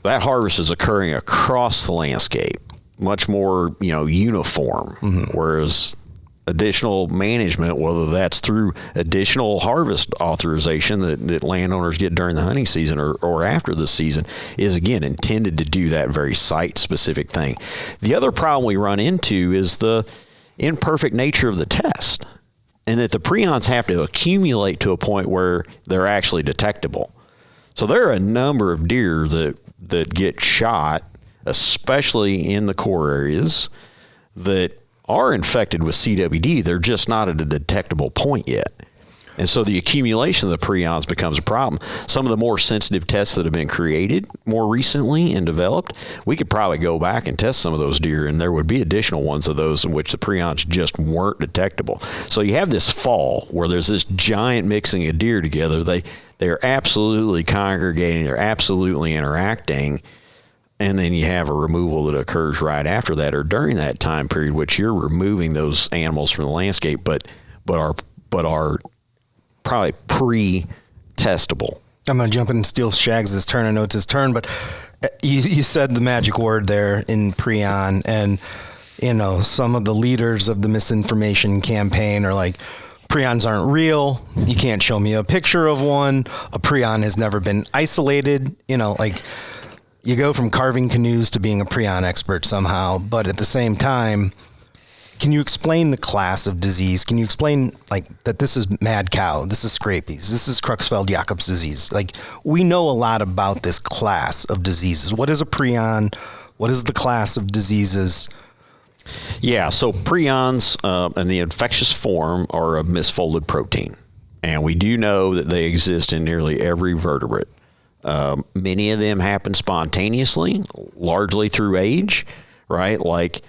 that harvest is occurring across the landscape, much more, uniform, whereas additional management, whether that's through additional harvest authorization that landowners get during the hunting season or after the season, is again intended to do that very site-specific thing. The other problem we run into is the imperfect nature of the test, and that the prions have to accumulate to a point where they're actually detectable. So there are a number of deer that get shot, especially in the core areas, that are infected with CWD. They're just not at a detectable point yet. And so the accumulation of the prions becomes a problem. Some of the more sensitive tests that have been created more recently and developed, we could probably go back and test some of those deer, and there would be additional ones of those in which the prions just weren't detectable. So you have this fall where there's this giant mixing of deer together. They're absolutely congregating. They're absolutely interacting. And then you have a removal that occurs right after that or during that time period, which you're removing those animals from the landscape, but are probably pre-testable. I'm going to jump in and steal Shags' turn. I know it's his turn, but you said the magic word there in prion, and some of the leaders of the misinformation campaign are like, prions aren't real. You can't show me a picture of one. A prion has never been isolated. You go from carving canoes to being a prion expert somehow, but at the same time, can you explain the class of disease? Can you explain that this is mad cow, this is scabies, this is Creutzfeldt-Jakob's disease? We know a lot about this class of diseases. What is a prion? What is the class of diseases? Yeah, so prions and the infectious form are a misfolded protein, and we do know that they exist in nearly every vertebrate. Many of them happen spontaneously, largely through age, right? Like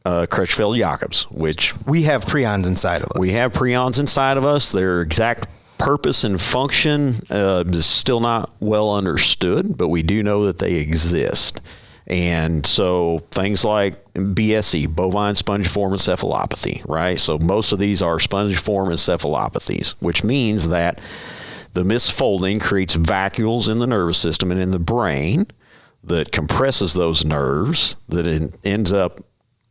Creutzfeldt-Jakob's, which we have prions inside of us. We have prions inside of us. Their exact purpose and function is still not well understood, but we do know that they exist. And so things like BSE, bovine spongiform encephalopathy, right? So most of these are spongiform encephalopathies, which means that the misfolding creates vacuoles in the nervous system and in the brain that compresses those nerves, that ends up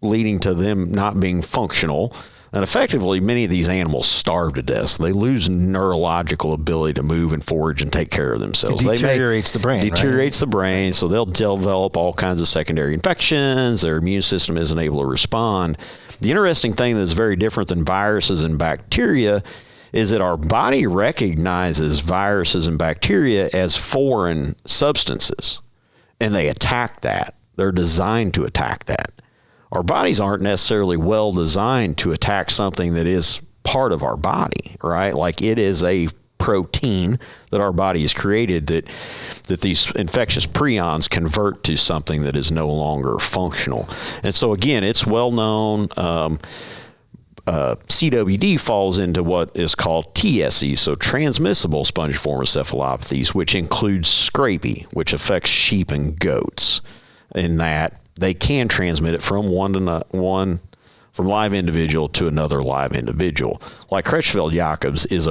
leading to them not being functional. And effectively, many of these animals starve to death. So they lose neurological ability to move and forage and take care of themselves. It deteriorates the brain. Deteriorates the brain, so they'll develop all kinds of secondary infections. Their immune system isn't able to respond. The interesting thing that's very different than viruses and bacteria is that our body recognizes viruses and bacteria as foreign substances, and they attack that. They're designed to attack that. Our bodies aren't necessarily well designed to attack something that is part of our body, right? Like it is a protein that our body has created that these infectious prions convert to something that is no longer functional. And so again, it's well known. CWD falls into what is called TSE, so transmissible spongiform encephalopathies, which includes scrapie, which affects sheep and goats, in that they can transmit it from from live individual to another live individual. Like Creutzfeldt-Jakob's is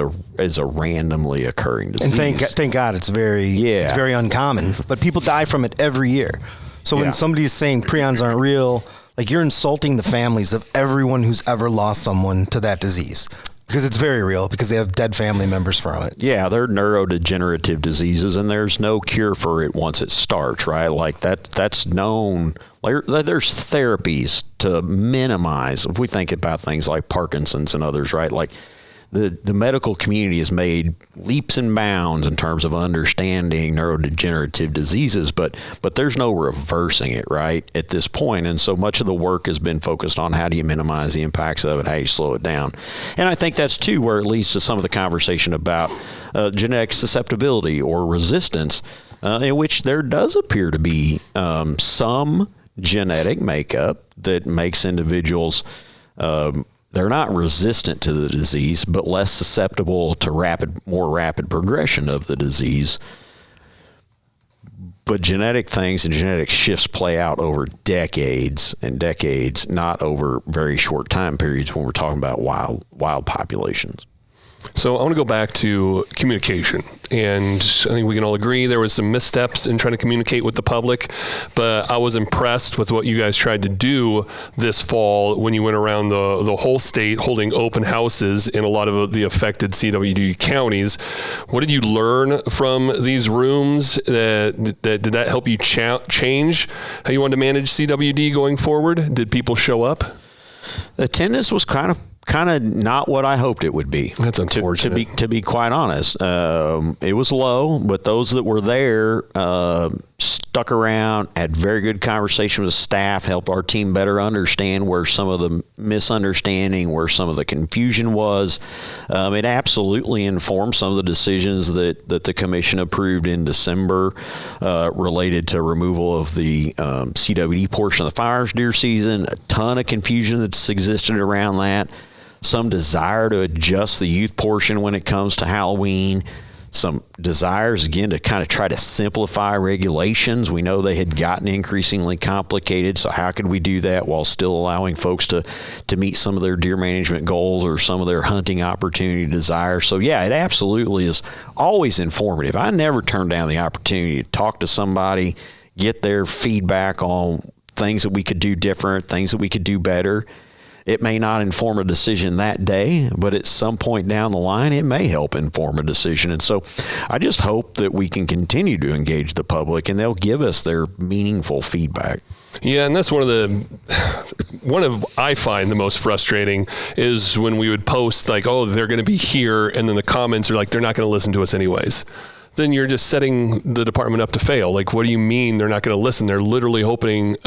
a randomly occurring disease. And thank God it's very uncommon. But people die from it every year. So when somebody's saying prions aren't real, like you're insulting the families of everyone who's ever lost someone to that disease. Because it's very real, because they have dead family members from it. Yeah, they're neurodegenerative diseases, and there's no cure for it once it starts, right? Like that's known. Like, there's therapies to minimize, if we think about things like Parkinson's and others, right? Like the medical community has made leaps and bounds in terms of understanding neurodegenerative diseases, but there's no reversing it, right, at this point. And so much of the work has been focused on how do you minimize the impacts of it, how you slow it down. And I think that's too where it leads to some of the conversation about genetic susceptibility or resistance, in which there does appear to be some genetic makeup that makes individuals they're not resistant to the disease, but less susceptible to more rapid progression of the disease. But genetic things and genetic shifts play out over decades and decades, not over very short time periods when we're talking about wild populations. So I want to go back to communication, and I think we can all agree there was some missteps in trying to communicate with the public, but I was impressed with what you guys tried to do this fall when you went around the whole state holding open houses in a lot of the affected CWD counties. What did you learn from these rooms? Did that help you change how you wanted to manage CWD going forward? Did people show up? Attendance was kind of not what I hoped it would be. That's unfortunate. To be quite honest, it was low, but those that were there stuck around, had very good conversation with staff, helped our team better understand where some of the misunderstanding, where some of the confusion was. It absolutely informed some of the decisions that the commission approved in December related to removal of the CWD portion of the fires deer season. A ton of confusion that's existed around that. Some desire to adjust the youth portion when it comes to Halloween. Some desires, again, to kind of try to simplify regulations. We know they had gotten increasingly complicated, so how could we do that while still allowing folks to meet some of their deer management goals or some of their hunting opportunity desires? So, yeah, it absolutely is always informative. I never turn down the opportunity to talk to somebody, get their feedback on things that we could do different, things that we could do better. It may not inform a decision that day, but at some point down the line, it may help inform a decision. And so I just hope that we can continue to engage the public and they'll give us their meaningful feedback. Yeah, and that's one of I find the most frustrating is when we would post like, oh, they're going to be here, and then the comments are like, they're not going to listen to us anyways. Then you're just setting the department up to fail. Like, what do you mean they're not going to listen? They're literally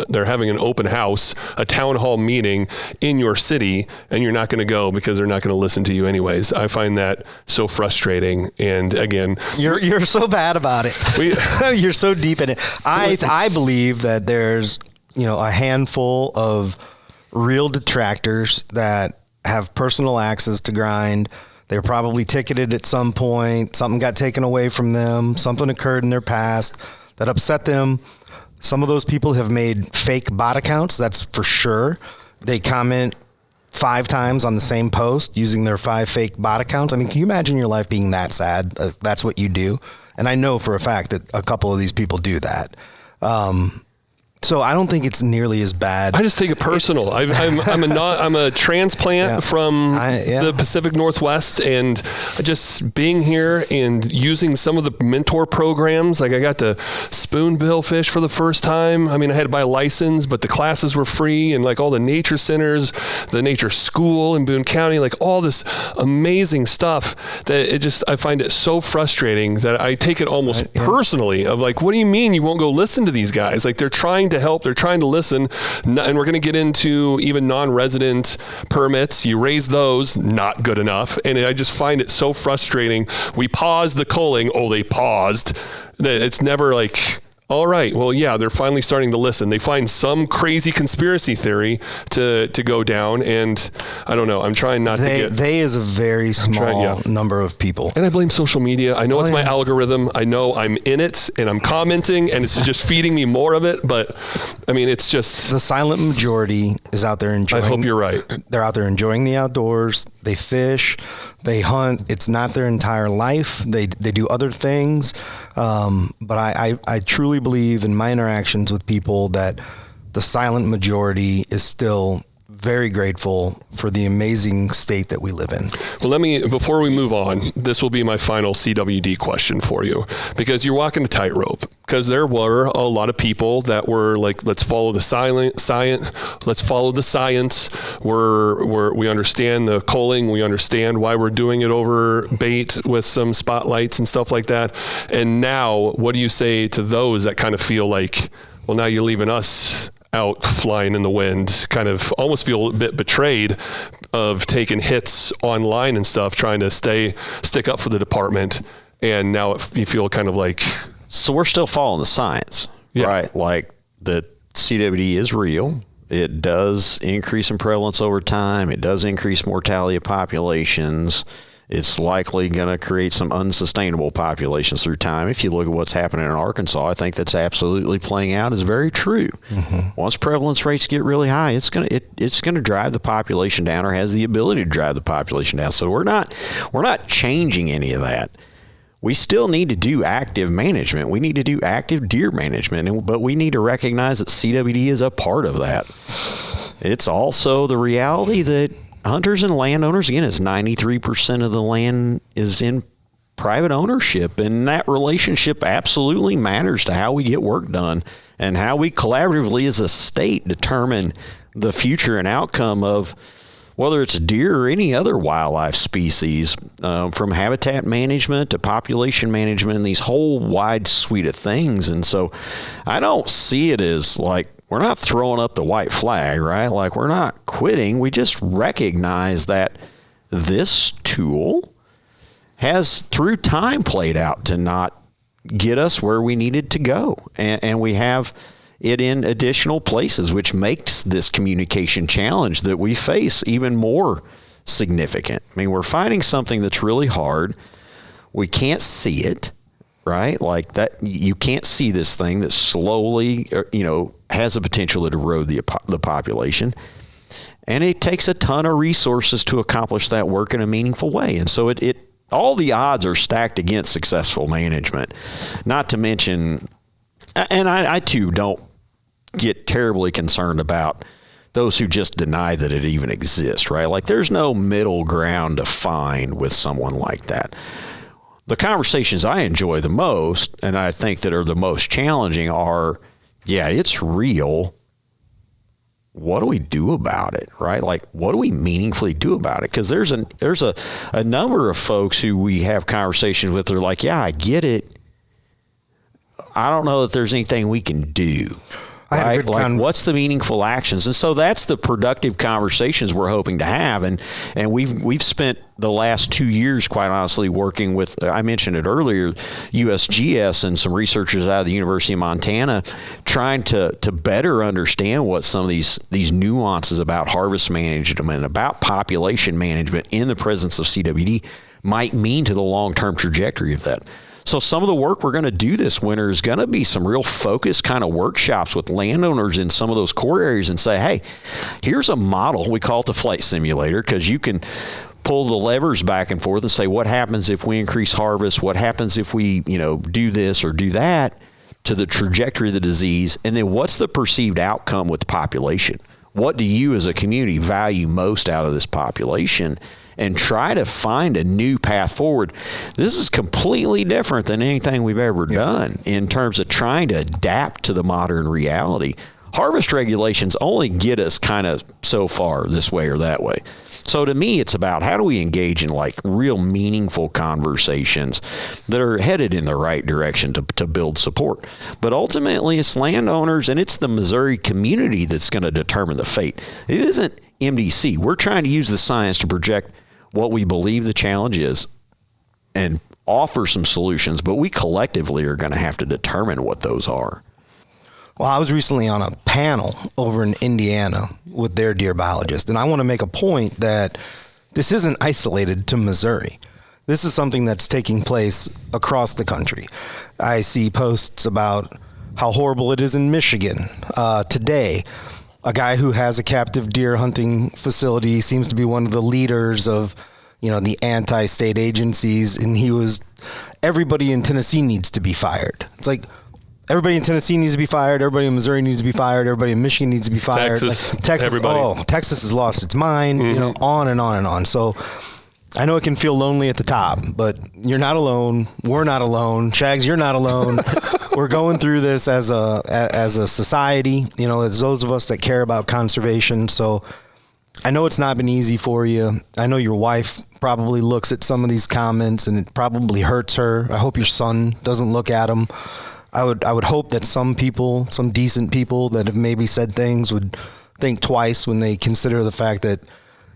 they're having an open house, a town hall meeting in your city, and you're not going to go because they're not going to listen to you anyways. I find that so frustrating. And again, you're so bad about it. You're so deep in it. I believe that there's, a handful of real detractors that have personal axes to grind. They were probably ticketed at some point. Something got taken away from them. Something occurred in their past that upset them. Some of those people have made fake bot accounts, that's for sure. They comment 5 times on the same post using their 5 fake bot accounts. I mean, can you imagine your life being that sad? That's what you do. And I know for a fact that a couple of these people do that. So I don't think it's nearly as bad. I just take it personal. I'm a transplant from the Pacific Northwest, and just being here and using some of the mentor programs. Like I got to spoonbill fish for the first time. I mean, I had to buy a license, but the classes were free, and like all the nature centers, the nature school in Boone County, like all this amazing stuff that I find it so frustrating that I take it almost personally of like, what do you mean you won't go listen to these guys? Like they're trying to help, they're trying to listen, and we're going to get into even non-resident permits. You raise those, not good enough, and I just find it so frustrating. We paused the culling. Oh, they paused. It's never like, all right, well, yeah, they're finally starting to listen. They find some crazy conspiracy theory to go down, and I don't know. I'm trying not to get... They is a very small number of people. And I blame social media. I know it's my algorithm. I know I'm in it, and I'm commenting, and it's just feeding me more of it, but, I mean, it's just... The silent majority is out there enjoying... I hope you're right. They're out there enjoying the outdoors. They fish. They hunt. It's not their entire life. They do other things. But I truly believe in my interactions with people that the silent majority is still very grateful for the amazing state that we live in. Well, before we move on, this will be my final CWD question for you, because you're walking a tightrope. Because there were a lot of people that were like, let's follow the science. Let's follow the science. We understand the culling. We understand why we're doing it over bait with some spotlights and stuff like that. And now, what do you say to those that kind of feel like, well, now you're leaving us out flying in the wind, kind of almost feel a bit betrayed of taking hits online and stuff, trying to stick up for the department, and now you feel kind of like... So we're still following the science, right? Like the CWD is real. It does increase in prevalence over time. It does increase mortality of populations. It's likely going to create some unsustainable populations through time. If you look at what's happening in Arkansas, I think that's absolutely playing out is very true. Mm-hmm. Once prevalence rates get really high, it's going to drive the population down, or has the ability to drive the population down. So we're not changing any of that. We still need to do active management. We need to do active deer management, but we need to recognize that CWD is a part of that. It's also the reality that hunters and landowners, again, it's 93% of the land is in private ownership, and that relationship absolutely matters to how we get work done and how we collaboratively as a state determine the future and outcome of whether it's deer or any other wildlife species, from habitat management to population management and these whole wide suite of things. And so I don't see it as like, we're not throwing up the white flag, right? Like we're not quitting. We just recognize that this tool has through time played out to not get us where we needed to go. And we have it in additional places, which makes this communication challenge that we face even more significant. I mean, we're finding something that's really hard. We can't see it, right? Like that, you can't see this thing that slowly, has the potential to erode the population. And it takes a ton of resources to accomplish that work in a meaningful way. And so all the odds are stacked against successful management. Not to mention, and I too don't get terribly concerned about those who just deny that it even exists, right? Like there's no middle ground to find with someone like that. The conversations I enjoy the most, and I think that are the most challenging, are, yeah, it's real. What do we do about it, right? Like, what do we meaningfully do about it? Because there's a number of folks who we have conversations with. They're like, yeah, I get it. I don't know that there's anything we can do. Right? Like, what's the meaningful actions? And so that's the productive conversations we're hoping to have. And we've spent the last 2 years, quite honestly, working with, I mentioned it earlier, USGS and some researchers out of the University of Montana, trying to better understand what some of these nuances about harvest management and about population management in the presence of CWD might mean to the long-term trajectory of that. So some of the work we're going to do this winter is going to be some real focused kind of workshops with landowners in some of those core areas and say, hey, here's a model. We call it the flight simulator, because you can pull the levers back and forth and say, what happens if we increase harvest? What happens if we, do this or do that to the trajectory of the disease? And then what's the perceived outcome with the population? What do you as a community value most out of this population? And try to find a new path forward. This is completely different than anything we've ever done in terms of trying to adapt to the modern reality. Harvest regulations only get us kind of so far this way or that way. So to me, it's about how do we engage in like real meaningful conversations that are headed in the right direction to build support. But ultimately, it's landowners and it's the Missouri community that's going to determine the fate. It isn't MDC. We're trying to use the science to project what we believe the challenge is and offer some solutions, but we collectively are going to have to determine what those are. Well, I was recently on a panel over in Indiana with their deer biologist, and I want to make a point that this isn't isolated to Missouri. This is something that's taking place across the country. I see posts about how horrible it is in Michigan. Today, a guy who has a captive deer hunting facility seems to be one of the leaders of, the anti-state agencies, and everybody in Tennessee needs to be fired. It's like, everybody in Tennessee needs to be fired. Everybody in Missouri needs to be fired. Everybody in Michigan needs to be fired. Texas, everybody. Texas has lost its mind. On and on and on. So I know it can feel lonely at the top, but you're not alone. We're not alone. Shags, you're not alone. We're going through this as a society. It's those of us that care about conservation. So I know it's not been easy for you. I know your wife probably looks at some of these comments and it probably hurts her. I hope your son doesn't look at them. I would hope that some people, some decent people that have maybe said things would think twice when they consider the fact that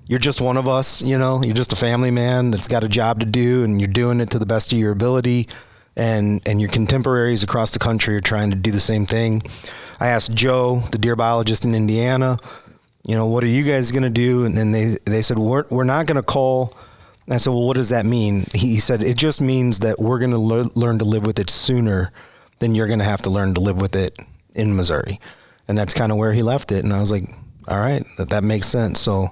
you're just one of us, you're just a family man that's got a job to do and you're doing it to the best of your ability, and your contemporaries across the country are trying to do the same thing. I asked Joe, the deer biologist in Indiana, what are you guys going to do? And then they said, we're not going to call. And I said, well, what does that mean? He said, it just means that we're going to learn to live with it sooner than you're going to have to learn to live with it in Missouri. And that's kind of where he left it. And I was like, all right, that makes sense. So,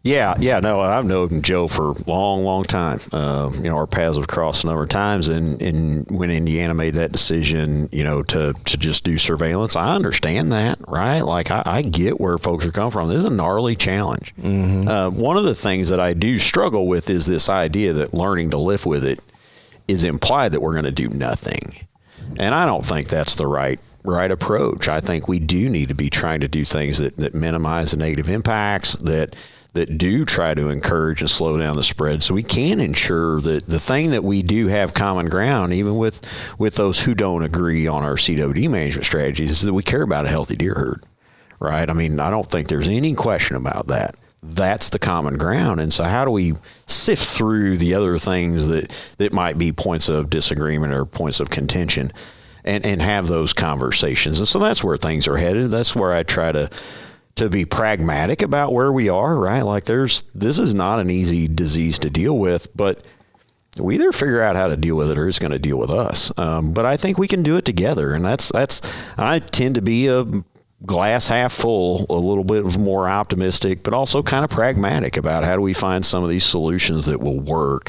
Yeah, no, I've known Joe for a long time. Our paths have crossed a number of times, and when Indiana made that decision, to just do surveillance, I understand that, right? Like, I get where folks are coming from. This is a gnarly challenge. Mm-hmm. One of the things that I do struggle with is this idea that learning to live with it is implied that we're going to do nothing. And I don't think that's the right approach. I think we do need to be trying to do things that minimize the negative impacts, that do try to encourage and slow down the spread, so we can ensure that the thing that we do have common ground, even with those who don't agree on our CWD management strategies, is that we care about a healthy deer herd, right? I mean, I don't think there's any question about that. That's the common ground. And so how do we sift through the other things that might be points of disagreement or points of contention and have those conversations? And so that's where things are headed. That's where I try to be pragmatic about where we are, right? Like this is not an easy disease to deal with, but we either figure out how to deal with it or it's going to deal with us. But I think we can do it together. And I tend to be a glass half full, a little bit more optimistic, but also kind of pragmatic about how do we find some of these solutions that will work.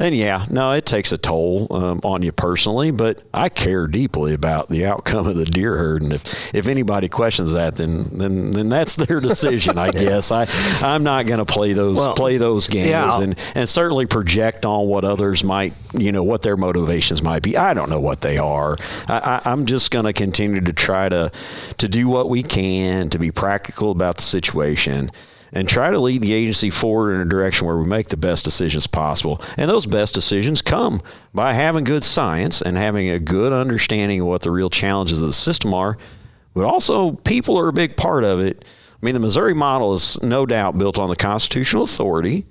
And it takes a toll on you personally, but I care deeply about the outcome of the deer herd. And if anybody questions that, then that's their decision, I guess. I'm not going to play those games and certainly project on what others might, what their motivations might be. I don't know what they are. I'm just going to continue to try to do what we can to be practical about the situation and try to lead the agency forward in a direction where we make the best decisions possible. And those best decisions come by having good science and having a good understanding of what the real challenges of the system are, but also people are a big part of it. I mean, the Missouri model is no doubt built on the constitutional authority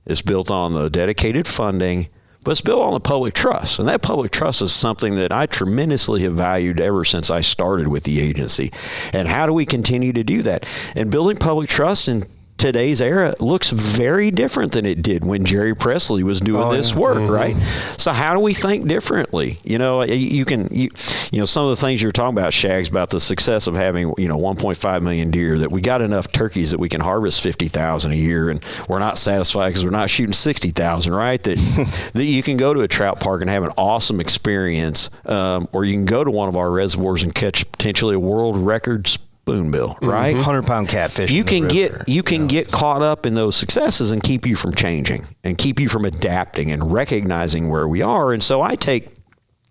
It's built on the dedicated funding, but it's built on the public trust. And that public trust is something that I tremendously have valued ever since I started with the agency. And how do we continue to do that? And building public trust in today's era looks very different than it did when Jerry Presley was doing this work, right? So how do we think differently? You know, you know, some of the things you're talking about, Shags, about the success of having, you know, 1.5 million deer, that we got enough turkeys that we can harvest 50,000 a year, and we're not satisfied because we're not shooting 60,000, right? That that you can go to a trout park and have an awesome experience, or you can go to one of our reservoirs and catch potentially a world record spoonbill, right? 100-pound catfish. You can get caught up in those successes and keep you from changing and keep you from adapting and recognizing where we are. And so I take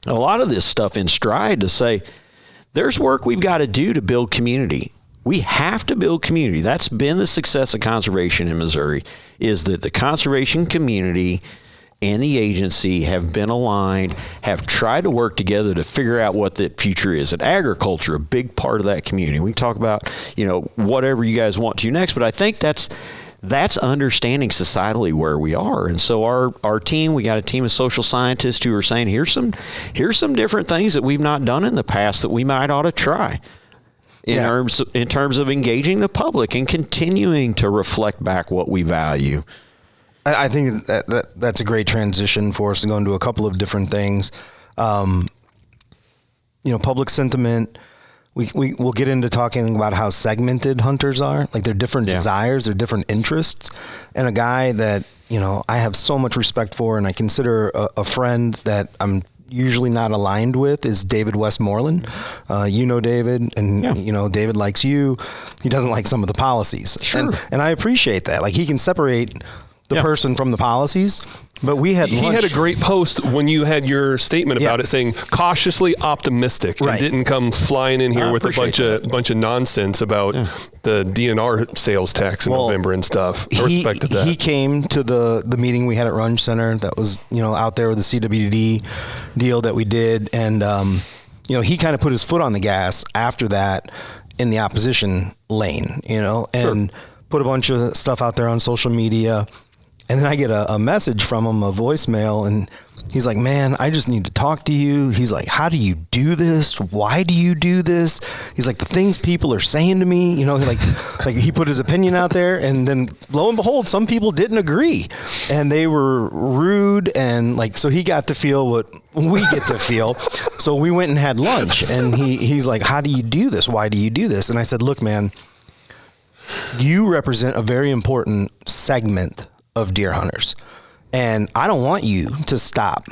a lot of this stuff in stride to say, there's work we've got to do to build community. We have to build community. That's been the success of conservation in Missouri, is that the conservation community and the agency have been aligned, have tried to work together to figure out what the future is. And agriculture, a big part of that community. We can talk about, you know, whatever you guys want to next, but I think that's understanding societally where we are. And so our team, we got a team of social scientists who are saying, here's some different things that we've not done in the past that we might ought to try. In terms of engaging the public and continuing to reflect back what we value. I think that's a great transition for us to go into a couple of different things. You know, public sentiment. We'll get into talking about how segmented hunters are, like their different desires, their different interests. And a guy that, you know, I have so much respect for, and I consider a friend that I'm usually not aligned with, is David Westmoreland. You know David, and you know David likes you. He doesn't like some of the policies, and I appreciate that. Like, he can separate the person from the policies. But he had a great post when you had your statement about it, saying cautiously optimistic, and didn't come flying in here with a bunch of nonsense about the DNR sales tax in November and stuff. I respected that. He came to the meeting we had at Runge Center that was, you know, out there with the CWD deal that we did, and you know, he kind of put his foot on the gas after that in the opposition lane, you know, and put a bunch of stuff out there on social media. And then I get a message from him, a voicemail, and he's like, man, I just need to talk to you. He's like, how do you do this? Why do you do this? He's like, the things people are saying to me, you know, like he put his opinion out there, and then lo and behold, some people didn't agree, and they were rude, and like, so he got to feel what we get to feel. So we went and had lunch, and he's like, how do you do this? Why do you do this? And I said, look, man, you represent a very important segment of deer hunters, and I don't want you to stop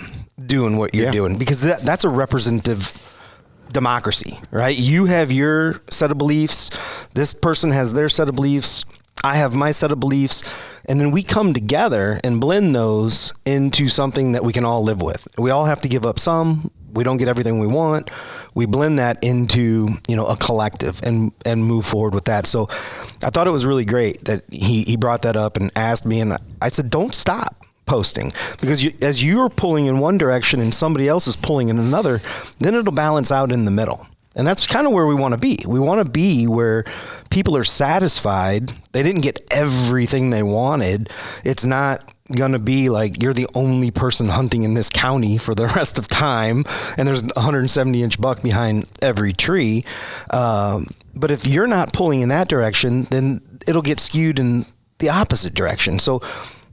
doing what you're doing, because that's a representative democracy, right? You have your set of beliefs, this person has their set of beliefs, I have my set of beliefs, and then we come together and blend those into something that we can all live with. We all have to give up some. We don't get everything we want. We blend that into, you know, a collective and move forward with that. So I thought it was really great that he brought that up and asked me, and I said, don't stop posting, because as you're pulling in one direction and somebody else is pulling in another, then it'll balance out in the middle. And that's kind of where we want to be. We want to be where people are satisfied. They didn't get everything they wanted. It's not going to be like you're the only person hunting in this county for the rest of time, and there's a 170-inch buck behind every tree. But if you're not pulling in that direction, then it'll get skewed in the opposite direction. So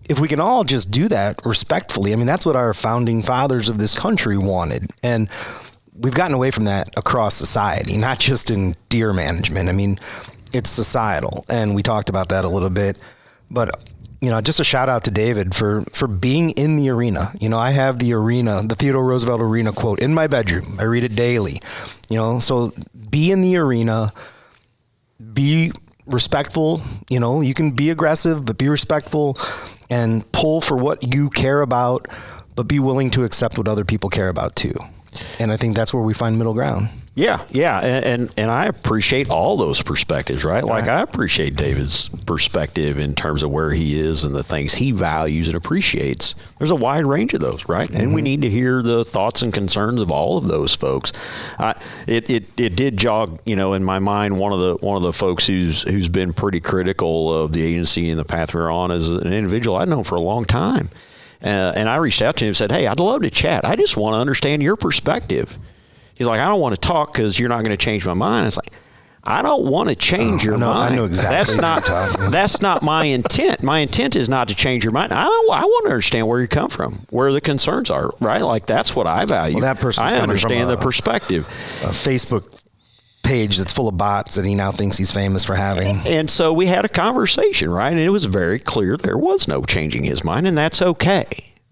if we can all just do that respectfully, I mean, that's what our founding fathers of this country wanted. And we've gotten away from that across society, not just in deer management. I mean, it's societal, and we talked about that a little bit. But, you know, just a shout out to David for being in the arena. You know, I have the arena, the Theodore Roosevelt Arena quote in my bedroom. I read it daily. You know, so be in the arena, be respectful. You know, you can be aggressive, but be respectful, and pull for what you care about, but be willing to accept what other people care about too. And I think that's where we find middle ground. Yeah, and I appreciate all those perspectives, right? Like I appreciate David's perspective in terms of where he is and the things he values and appreciates. There's a wide range of those, right? And we need to hear the thoughts and concerns of all of those folks. It did jog, in my mind, one of the folks who's been pretty critical of the agency and the path we're on is an individual I've known for a long time, and I reached out to him and said, "Hey, I'd love to chat. I just want to understand your perspective." He's like, I don't want to talk because you're not going to change my mind. It's like, I don't want to change your mind. I know exactly. That's not my intent. My intent is not to change your mind. I want to understand where you come from, where the concerns are, right? Like that's what I value. Well, that person's I coming from understand the perspective. A Facebook page that's full of bots that he now thinks he's famous for having. And so we had a conversation, right? And it was very clear there was no changing his mind, and that's okay.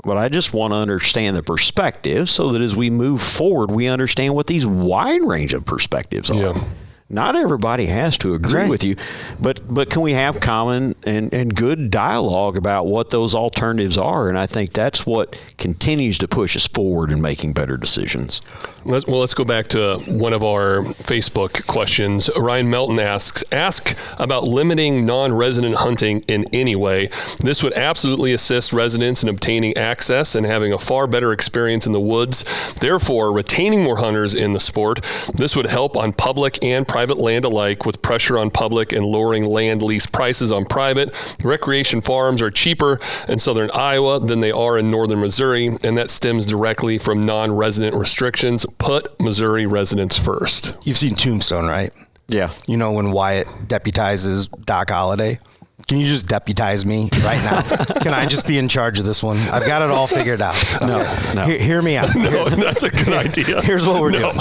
But I just want to understand the perspective so that as we move forward, we understand what these wide range of perspectives are. Yeah. Not everybody has to agree with you, but can we have common and good dialogue about what those alternatives are? And I think that's what continues to push us forward in making better decisions. Let's go back to one of our Facebook questions. Ryan Melton asks, ask about limiting non-resident hunting in any way. This would absolutely assist residents in obtaining access and having a far better experience in the woods. Therefore, retaining more hunters in the sport. This would help on public and private land alike, with pressure on public and lowering land lease prices on private. Recreation farms are cheaper in southern Iowa than they are in northern Missouri, and that stems directly from non-resident restrictions. Put Missouri residents first. You've seen Tombstone, right? Yeah. You know when Wyatt deputizes Doc Holliday? Can you just deputize me right now? Can I just be in charge of this one? I've got it all figured out. No. Hear me out. No, that's a good idea. Here's what we're doing.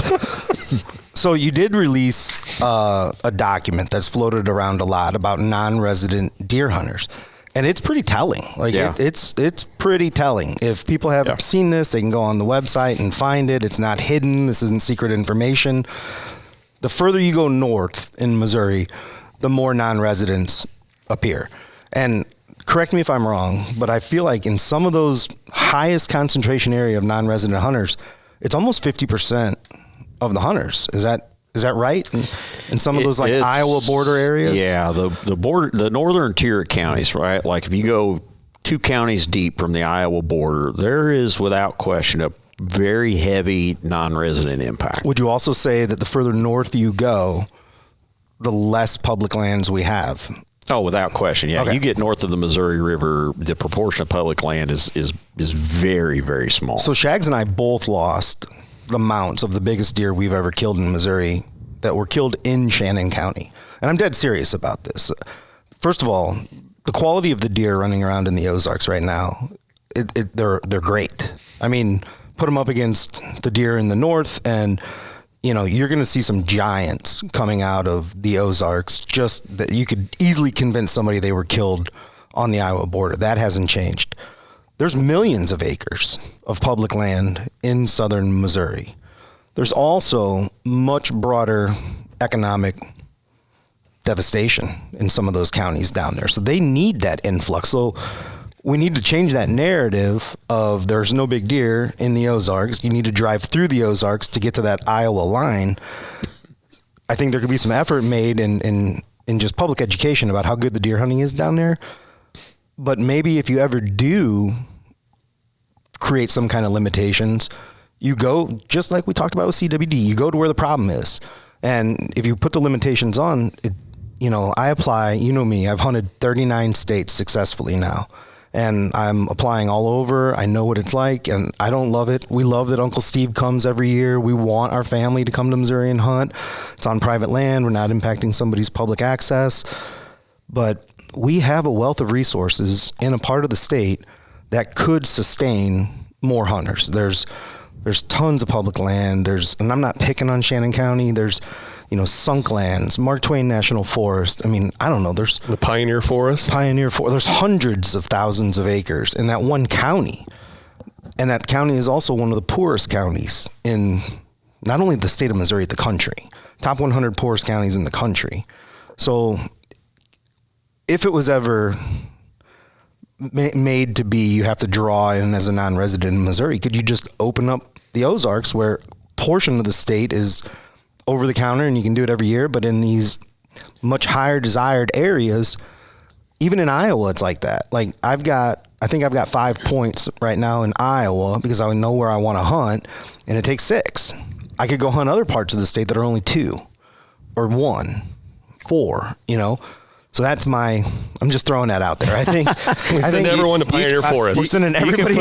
So you did release a document that's floated around a lot about non-resident deer hunters. And it's pretty telling. It's pretty telling. If people haven't seen this, they can go on the website and find it. It's not hidden. This isn't secret information. The further you go north in Missouri, the more non-residents appear. And correct me if I'm wrong, but I feel like in some of those highest concentration area of non-resident hunters, it's almost 50% of the hunters. Is that right? In some of those Iowa border areas? Yeah, the northern tier of counties, right? Like if you go 2 counties deep from the Iowa border, there is without question a very heavy non-resident impact. Would you also say that the further north you go, the less public lands we have? Oh, without question. Yeah. Okay. You get north of the Missouri River, the proportion of public land is very, very small. So Shags and I both lost the mounts of the biggest deer we've ever killed in Missouri that were killed in Shannon County. And I'm dead serious about this. First of all, the quality of the deer running around in the Ozarks right now, they're great. I mean, put them up against the deer in the north and you're going to see some giants coming out of the Ozarks, just that you could easily convince somebody they were killed on the Iowa border. That hasn't changed. There's millions of acres of public land in southern Missouri. There's also much broader economic devastation in some of those counties down there. So they need that influx. So we need to change that narrative of there's no big deer in the Ozarks. You need to drive through the Ozarks to get to that Iowa line. I think there could be some effort made in just public education about how good the deer hunting is down there. But maybe if you ever do create some kind of limitations, you go, just like we talked about with CWD, you go to where the problem is. And if you put the limitations on, I apply, me, I've hunted 39 states successfully now. And I'm applying all over. I know what it's like, and I don't love it. We love that Uncle Steve comes every year. We want our family to come to Missouri and hunt. It's on private land. We're not impacting somebody's public access. But we have a wealth of resources in a part of the state that could sustain more hunters. There's tons of public land. And I'm not picking on Shannon County. There's, sunk lands, Mark Twain National Forest. I mean, I don't know. There's the Pioneer Forest. There's hundreds of thousands of acres in that one county. And that county is also one of the poorest counties in not only the state of Missouri, the country. Top 100 poorest counties in the country. So if it was ever made to be, you have to draw in as a non-resident in Missouri, could you just open up the Ozarks where a portion of the state is over the counter and you can do it every year. But in these much higher desired areas, even in Iowa, it's like that. Like I think I've got 5 points right now in Iowa because I know where I want to hunt, and it takes 6. I could go hunt other parts of the state that are only 2 or 1, 4, So that's I'm just throwing that out there. I think we send everyone to Pioneer Forest. We're sending everybody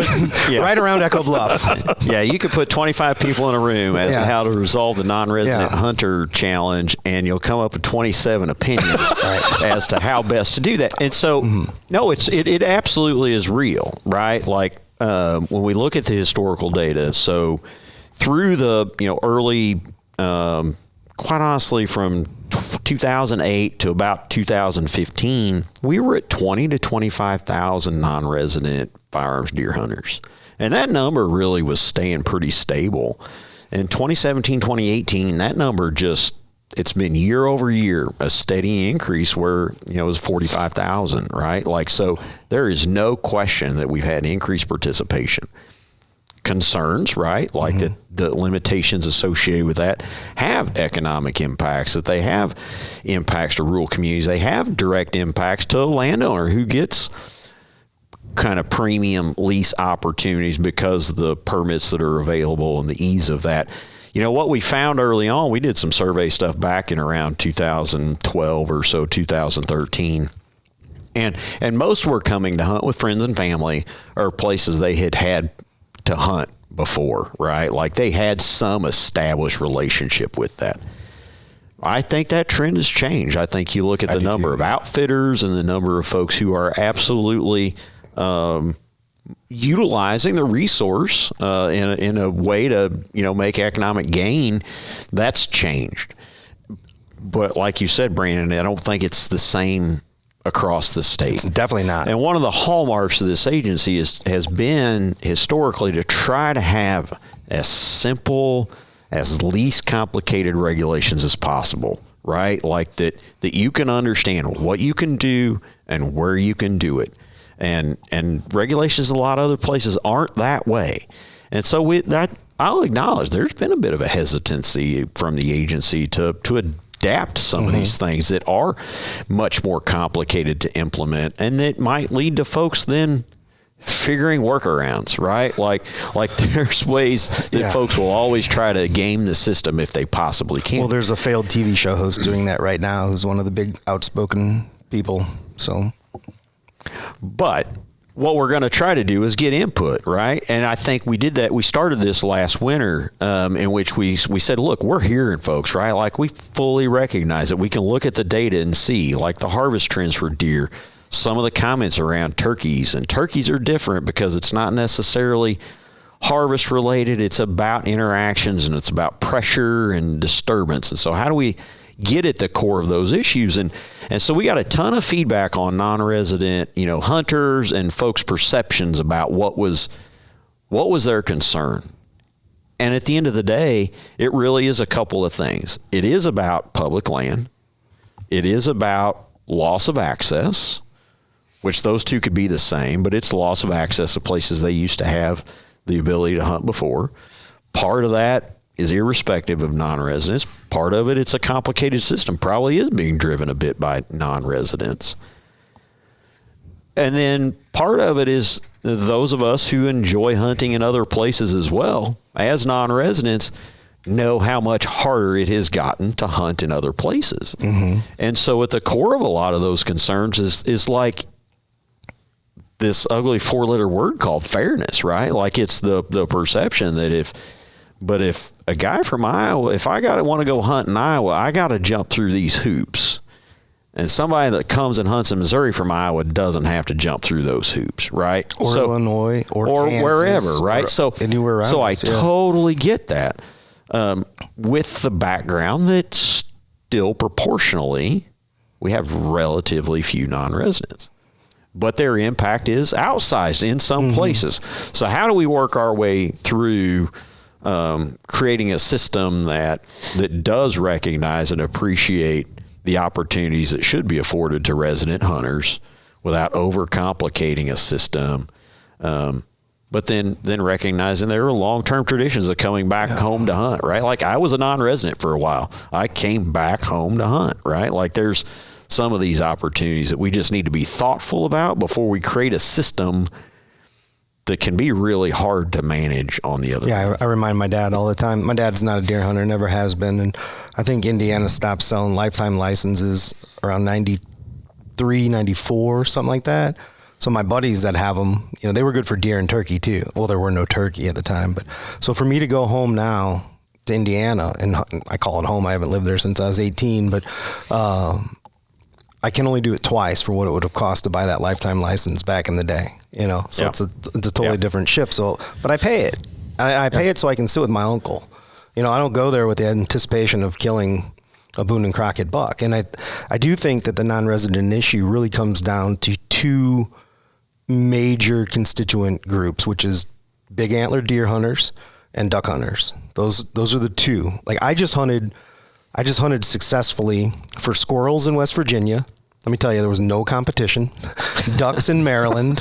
right around Echo Bluff. Yeah, you could put 25 people in a room as to how to resolve the non-resident hunter challenge, and you'll come up with 27 opinions as to how best to do that. And so, no, it absolutely is real, right? Like when we look at the historical data, so through the early, quite honestly, from 2008 to about 2015, we were at 20 to 25,000 non-resident firearms deer hunters. And that number really was staying pretty stable. In 2017, 2018, that number it's been year over year, a steady increase where, it was 45,000, right? Like, so there is no question that we've had increased participation. Concerns, right? Like the limitations associated with that have economic impacts, that they have impacts to rural communities. They have direct impacts to a landowner who gets kind of premium lease opportunities because of the permits that are available and the ease of that. What we found early on, we did some survey stuff back in around 2012 or so, 2013. And most were coming to hunt with friends and family or places they had to hunt before, right? Like they had some established relationship with that. I think that trend has changed. I think you look at the number of outfitters and the number of folks who are absolutely utilizing the resource in a way to make economic gain. That's changed. But like you said, Brandon, I don't think it's the same across the state. It's definitely not. And one of the hallmarks of this agency has been historically to try to have as simple, as least complicated regulations as possible, right? Like that you can understand what you can do and where you can do it. And regulations in a lot of other places aren't that way. And so I'll acknowledge there's been a bit of a hesitancy from the agency to adapt some of these things that are much more complicated to implement, and that might lead to folks then figuring workarounds, right? Like there's ways that folks will always try to game the system if they possibly can. Well, there's a failed TV show host doing that right now who's one of the big outspoken people. So, but what we're going to try to do is get input, right? And I think we did that. We started this last winter in which we said, look, we're hearing folks, right? Like we fully recognize that we can look at the data and see like the harvest trends for deer, some of the comments around turkeys, and turkeys are different because it's not necessarily harvest related. It's about interactions and it's about pressure and disturbance. And so how do we get at the core of those issues? And so we got a ton of feedback on non-resident, hunters and folks' perceptions about what was their concern. And at the end of the day, it really is a couple of things. It is about public land. It is about loss of access, which those two could be the same, but it's loss of access to places they used to have the ability to hunt before. Part of that is irrespective of non-residents. Part of it, it's a complicated system, probably is being driven a bit by non-residents. And then part of it is those of us who enjoy hunting in other places as well, as non-residents, know how much harder it has gotten to hunt in other places. And so at the core of a lot of those concerns is like this ugly 4-letter word called fairness, right? Like it's the perception that if a guy from Iowa, if I want to go hunt in Iowa, I got to jump through these hoops. And somebody that comes and hunts in Missouri from Iowa doesn't have to jump through those hoops, right? Or Illinois or Kansas, wherever, right? So anywhere around I totally get that. With the background that still proportionally, we have relatively few non-residents. But their impact is outsized in some places. So how do we work our way through creating a system that does recognize and appreciate the opportunities that should be afforded to resident hunters without overcomplicating a system but then recognizing there are long-term traditions of coming back home to hunt, right? Like I was a non-resident for a while. I came back home to hunt, right? Like there's some of these opportunities that we just need to be thoughtful about before we create a system that can be really hard to manage on the other. Yeah, I remind my dad all the time. My dad's not a deer hunter, never has been. And I think Indiana stopped selling lifetime licenses around 93, 94, something like that. So my buddies that have them, they were good for deer and turkey too. Well, there were no turkey at the time. But so for me to go home now to Indiana, and I call it home, I haven't lived there since I was 18, but I can only do it twice for what it would have cost to buy that lifetime license back in the day, So it's a totally different shift. So, but I pay it. I pay it so I can sit with my uncle. I don't go there with the anticipation of killing a Boone and Crockett buck. And I do think that the non-resident issue really comes down to two major constituent groups, which is big antler deer hunters and duck hunters. Those are the two. Like I just hunted successfully for squirrels in West Virginia. Let me tell you, there was no competition. Ducks in Maryland,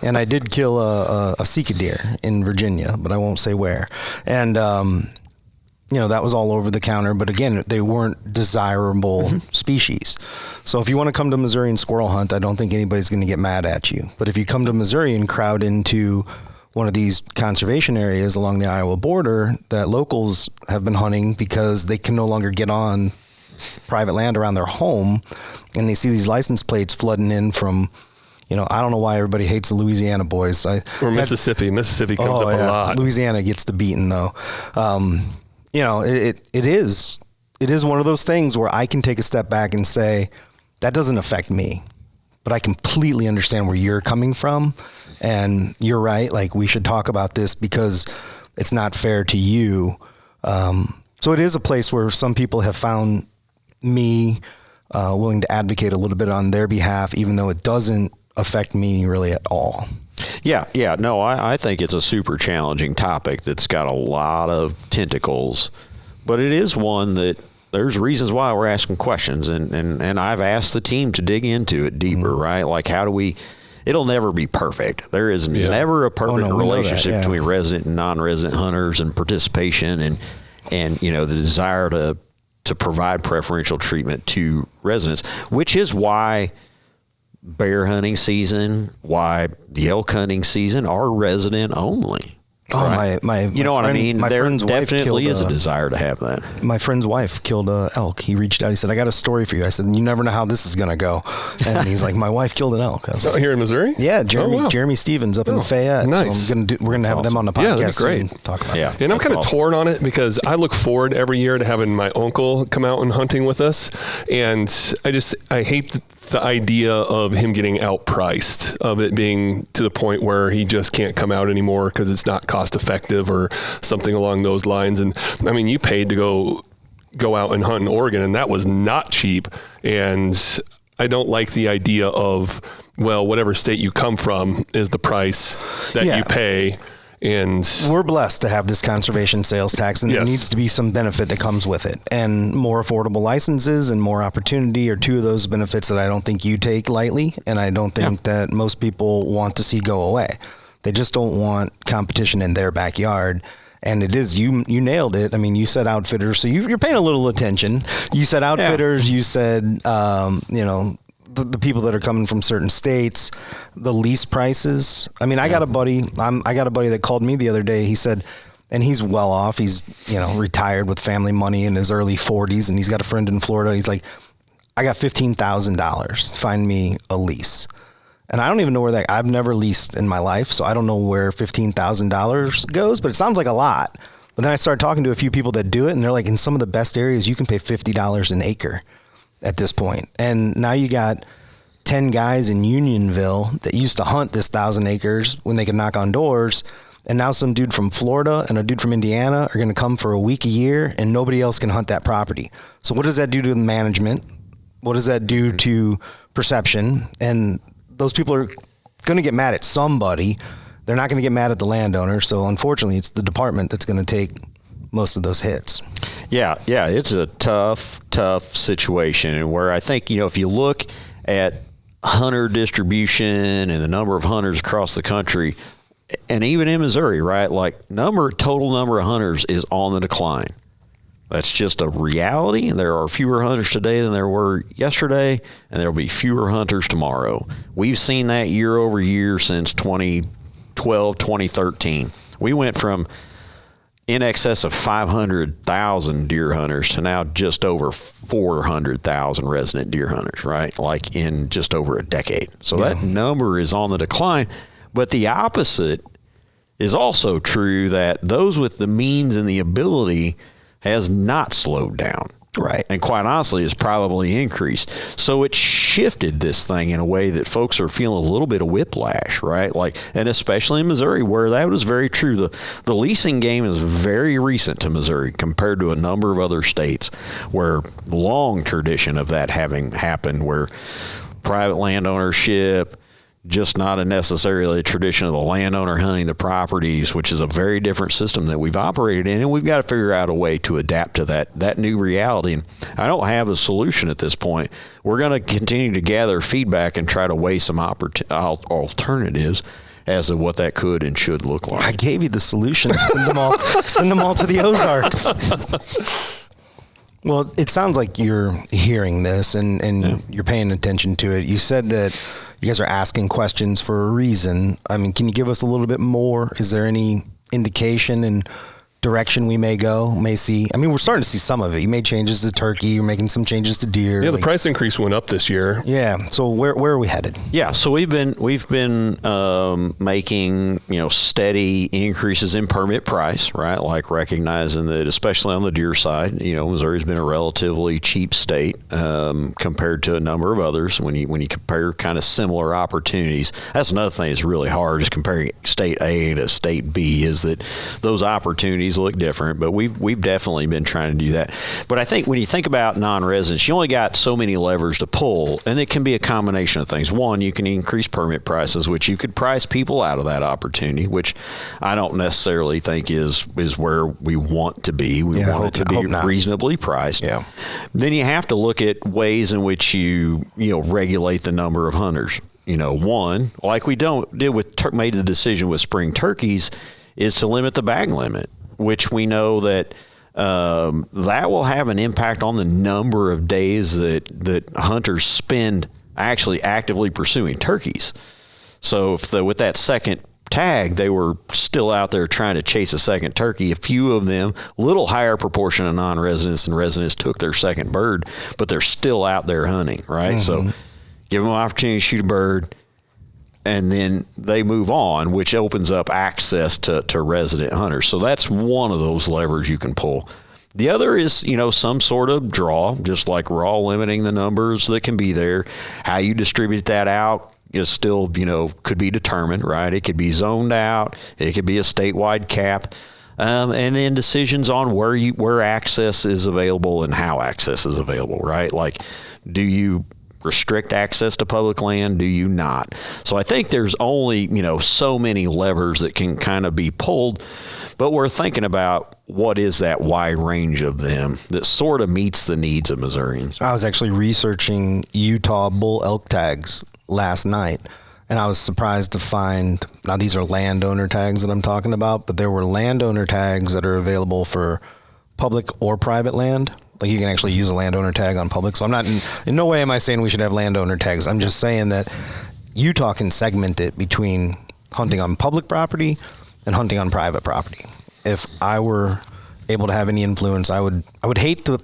and I did kill a Sika deer in Virginia, but I won't say where. And that was all over the counter. But again, they weren't desirable species. So if you want to come to Missouri and squirrel hunt, I don't think anybody's going to get mad at you. But if you come to Missouri and crowd into one of these conservation areas along the Iowa border that locals have been hunting because they can no longer get on private land around their home, and they see these license plates flooding in from, I don't know why everybody hates the Louisiana boys. Or Mississippi. Mississippi comes up a lot. Louisiana gets the beating though. It is one of those things where I can take a step back and say, that doesn't affect me, but I completely understand where you're coming from. And you're right. Like we should talk about this because it's not fair to you. So it is a place where some people have found me willing to advocate a little bit on their behalf, even though it doesn't affect me really at all. Yeah. No, I think it's a super challenging topic that's got a lot of tentacles, but it is one that there's reasons why we're asking questions. And I've asked the team to dig into it deeper, right? Like how do we... It'll never be perfect. There is never a perfect relationship between resident and non-resident hunters and participation and the desire to provide preferential treatment to residents, which is why bear hunting season, why the elk hunting season are resident only. Oh, right? you know what I mean? There definitely is a desire to have that. My friend's wife killed an elk. He reached out. He said, I got a story for you. I said, you never know how this is going to go. And he's like, my wife killed an elk. I was like, here in Missouri? Yeah, Jeremy Stevens up in Fayette. Nice. So we're going to have them on the podcast. Yeah, that'd be great. And talk about it. And I'm kind of torn on it because I look forward every year to having my uncle come out and hunting with us. And I hate the idea of him getting outpriced, of it being to the point where he just can't come out anymore because it's not cost effective or something along those lines. And I mean, you paid to go out and hunt in Oregon, and that was not cheap. And I don't like the idea of, well, whatever state you come from is the price that you pay. And we're blessed to have this conservation sales tax, and there needs to be some benefit that comes with it. And more affordable licenses and more opportunity are two of those benefits that I don't think you take lightly, and I don't think that most people want to see go away. They just don't want competition in their backyard. And it is, you nailed it. I mean, you said outfitters, so you're paying a little attention. You said outfitters, you said, the people that are coming from certain states, the lease prices. I mean, I got a buddy that called me the other day. He said, and he's well off. He's, retired with family money in his early 40s, and he's got a friend in Florida. He's like, I got $15,000. Find me a lease. And I don't even know where I've never leased in my life, so I don't know where $15,000 goes, but it sounds like a lot. But then I started talking to a few people that do it, and they're like, in some of the best areas, you can pay $50 an acre at this point. And now you got 10 guys in Unionville that used to hunt this 1,000 acres when they could knock on doors. And now some dude from Florida and a dude from Indiana are going to come for a week a year, and nobody else can hunt that property. So what does that do to the management? What does that do to perception? And those people are going to get mad at somebody. They're not going to get mad at the landowner. So unfortunately, it's the department that's going to take most of those hits. Yeah, it's a tough situation, and where I think, if you look at hunter distribution and the number of hunters across the country, and even in Missouri, right? Like total number of hunters is on the decline. That's just a reality. There are fewer hunters today than there were yesterday, and there will be fewer hunters tomorrow. We've seen that year over year since 2012, 2013. We went from in excess of 500,000 deer hunters to now just over 400,000 resident deer hunters, right? Like in just over a decade. So that number is on the decline. But the opposite is also true, that those with the means and the ability has not slowed down. Right. And quite honestly, has probably increased. So it shifted this thing in a way that folks are feeling a little bit of whiplash, right? Like, and especially in Missouri, where that was very true. The leasing game is very recent to Missouri compared to a number of other states where long tradition of that having happened, where private land ownership, just not necessarily a tradition of the landowner hunting the properties, which is a very different system that we've operated in, and we've got to figure out a way to adapt to that new reality. And I don't have a solution at this point. We're going to continue to gather feedback and try to weigh some alternatives as to what that could and should look like. I gave you the solution. Send them all to the Ozarks. Well, it sounds like you're hearing this and you're paying attention to it. You said that you guys are asking questions for a reason. I mean, can you give us a little bit more? Is there any indication and direction we may see? I mean, we're starting to see some of it. You made changes to turkey. You're making some changes to deer. Yeah, the price increase went up this year. Yeah. So where are we headed? Yeah. So we've been making steady increases in permit price, right? Like recognizing that, especially on the deer side, Missouri's been a relatively cheap state compared to a number of others. When you compare kind of similar opportunities, that's another thing that's really hard, is comparing state A to state B, is that those opportunities look different, but we've definitely been trying to do that. But I think when you think about non-residents, you only got so many levers to pull, and it can be a combination of things. One, you can increase permit prices, which you could price people out of that opportunity, which I don't necessarily think is where we want to be. We want it to be reasonably priced. Yeah. Then you have to look at ways in which you regulate the number of hunters. One, like we made the decision with spring turkeys, is to limit the bag limit, which we know that that will have an impact on the number of days that hunters spend actually actively pursuing turkeys. So if with that second tag, they were still out there trying to chase a second turkey, a few of them, a little higher proportion of non-residents and residents, took their second bird, but they're still out there hunting, right? Mm-hmm. So give them an opportunity to shoot a bird, and then they move on, which opens up access to resident hunters. So that's one of those levers you can pull. The other is, some sort of draw, just like we're all limiting the numbers that can be there. How you distribute that out is still, could be determined, right? It could be zoned out. It could be a statewide cap. And then decisions on where access is available and how access is available, right? Like, do you restrict access to public land? Do you not? So I think there's only, so many levers that can kind of be pulled, but we're thinking about what is that wide range of them that sort of meets the needs of Missourians. I was actually researching Utah bull elk tags last night, and I was surprised to find, now these are landowner tags that I'm talking about, but there were landowner tags that are available for public or private land. Like, you can actually use a landowner tag on public. So I'm not, in no way am I saying we should have landowner tags. I'm just saying that Utah can segment it between hunting on public property and hunting on private property. If I were able to have any influence, I would hate to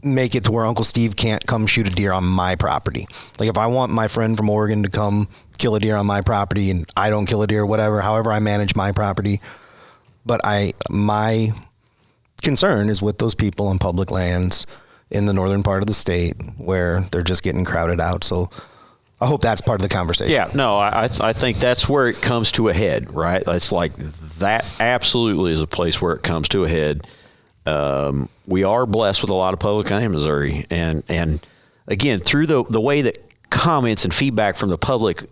make it to where Uncle Steve can't come shoot a deer on my property. Like, if I want my friend from Oregon to come kill a deer on my property and I don't kill a deer, whatever, however I manage my property. But my concern is with those people on public lands in the northern part of the state where they're just getting crowded out. So I hope that's part of the conversation. Yeah, no, I think that's where it comes to a head, right? It's like that absolutely is a place where it comes to a head. We are blessed with a lot of public land in Missouri. And again, through the way that comments and feedback from the public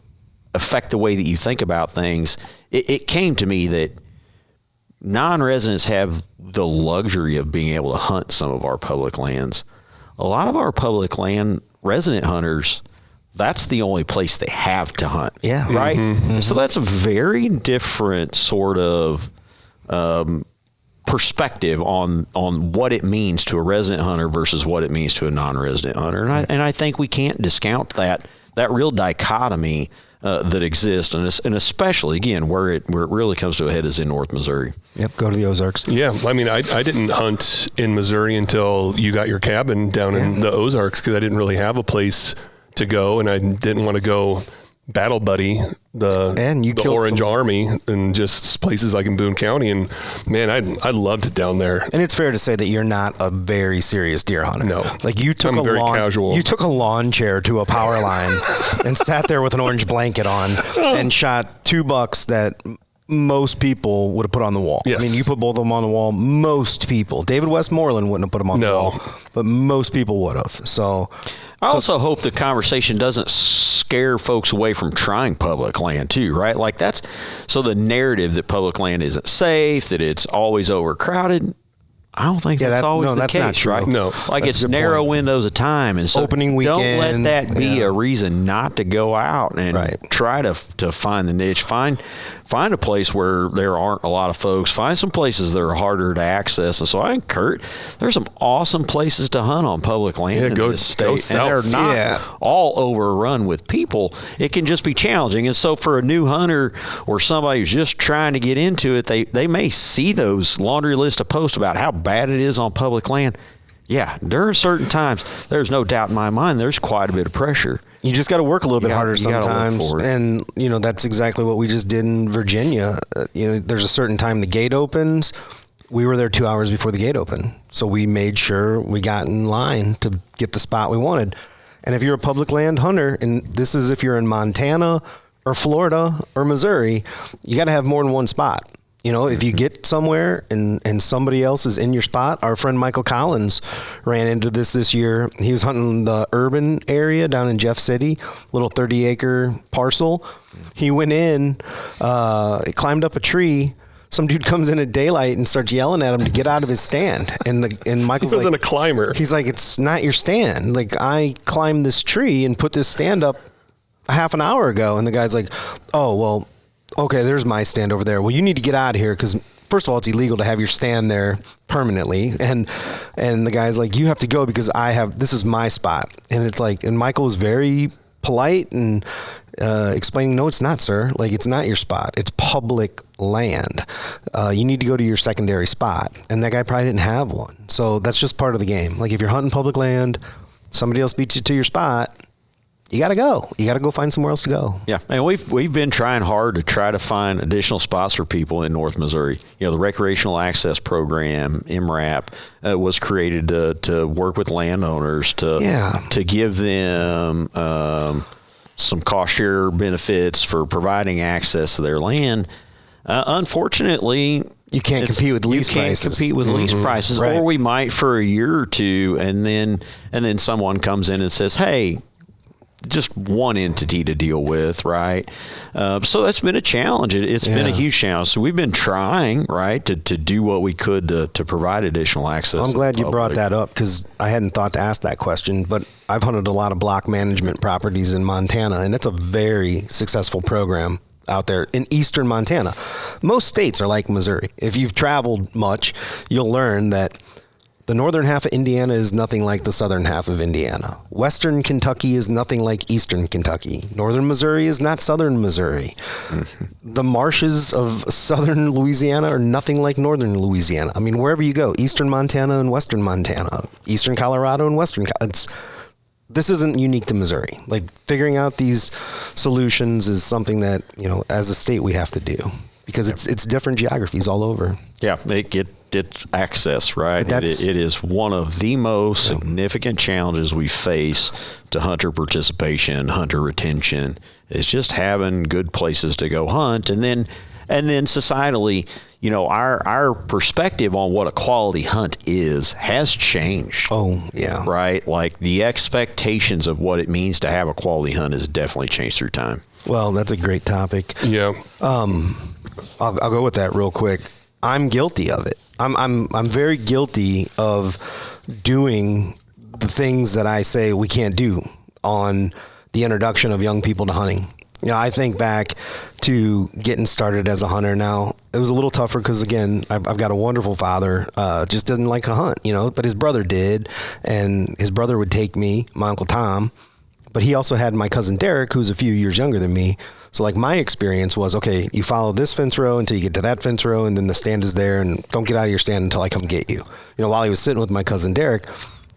affect the way that you think about things, it came to me that non-residents have the luxury of being able to hunt some of our public lands. A lot of our public land resident hunters, that's the only place they have to hunt. Yeah. Right? Mm-hmm. So that's a very different sort of perspective on what it means to a resident hunter versus what it means to a non-resident hunter. And I think we can't discount that real dichotomy that exists, and especially, again, where it really comes to a head is in North Missouri. Yep, go to the Ozarks. Yeah, I mean, I didn't hunt in Missouri until you got your cabin down in the Ozarks, because I didn't really have a place to go, and I didn't want to go battle buddy the Orange Army and just places like in Boone County. And man, I loved it down there. And it's fair to say that you're not a very serious deer hunter. No, like you took casual. You took a lawn chair to a power line and sat there with an orange blanket on and shot 2 bucks that most people would have put on the wall. Yes. I mean, you put both of them on the wall. Most people, David Westmoreland wouldn't have put them on the wall, but most people would have. So I also hope the conversation doesn't scare folks away from trying public land too, right? Like so the narrative that public land isn't safe, that it's always overcrowded, I don't think that's always the case, not true. Right? No. Like it's narrow windows of time. And so opening weekend, don't let that be a reason not to go out and try to find the niche. Find a place where there aren't a lot of folks. Find some places that are harder to access. And so I encourage, there's some awesome places to hunt on public land in this state. Go south. And they're not all overrun with people. It can just be challenging. And so for a new hunter or somebody who's just trying to get into it, they may see those laundry list of posts about how bad it is on public land. Yeah, during certain times, there's no doubt in my mind there's quite a bit of pressure. You just got to work a little bit harder sometimes. And, that's exactly what we just did in Virginia. There's a certain time the gate opens. We were there 2 hours before the gate opened. So we made sure we got in line to get the spot we wanted. And if you're a public land hunter, and this is if you're in Montana or Florida or Missouri, you got to have more than one spot. If you get somewhere and somebody else is in your spot, our friend Michael Collins ran into this year. He was hunting the urban area down in Jeff City, little 30-acre parcel. He went in, climbed up a tree. Some dude comes in at daylight and starts yelling at him to get out of his stand. And Michael's he wasn't a climber. He's like, it's not your stand. Like, I climbed this tree and put this stand up a half an hour ago. And the guy's like, oh, well, okay, there's my stand over there. Well, you need to get out of here because, first of all, it's illegal to have your stand there permanently. And the guy's like, you have to go because this is my spot. And it's like, and Michael was very polite and explaining, no, it's not, sir. Like, it's not your spot. It's public land. You need to go to your secondary spot. And that guy probably didn't have one. So that's just part of the game. Like, if you're hunting public land, somebody else beats you to your spot, you got to go. You got to go find somewhere else to go. Yeah, and we've been trying hard to try to find additional spots for people in North Missouri. The Recreational Access Program, MRAP, was created to work with landowners to give them some cost share benefits for providing access to their land. Unfortunately, you can't compete with lease prices. You can't compete with lease prices, right. Or we might for a year or two, and then someone comes in and says, "Hey, just one entity to deal with," right? So that's been a challenge. It's been a huge challenge. So we've been trying, right, to do what we could to provide additional access. I'm glad you brought that up because I hadn't thought to ask that question, but I've hunted a lot of block management properties in Montana, and it's a very successful program out there in eastern Montana. Most states are like Missouri. If you've traveled much, you'll learn that the northern half of Indiana is nothing like the southern half of Indiana. Western Kentucky is nothing like eastern Kentucky. Northern Missouri is not southern Missouri. Mm-hmm. The marshes of southern Louisiana are nothing like northern Louisiana. I mean, wherever you go, eastern Montana and western Montana, eastern Colorado and western. This isn't unique to Missouri. Like, figuring out these solutions is something that, as a state we have to do because it's different geographies all over. Yeah, it's access, right? It is one of the most significant challenges we face to hunter participation, hunter retention. It's just having good places to go hunt, and then societally, our perspective on what a quality hunt has changed. Oh, yeah. Right? Like, the expectations of what it means to have a quality hunt has definitely changed through time. Well, that's a great topic. Yeah. I'll go with that real quick. I'm guilty of it. I'm very guilty of doing the things that I say we can't do on the introduction of young people to hunting. You know, I think back to getting started as a hunter. Now, it was a little tougher because, again, I've got a wonderful father, just didn't like to hunt, you know, but his brother did, and his brother would take me, my Uncle Tom, but he also had my cousin Derek, who's a few years younger than me. So, like, my experience was, okay, you follow this fence row until you get to that fence row, and then the stand is there, and don't get out of your stand until I come get you. You know, while he was sitting with my cousin Derek,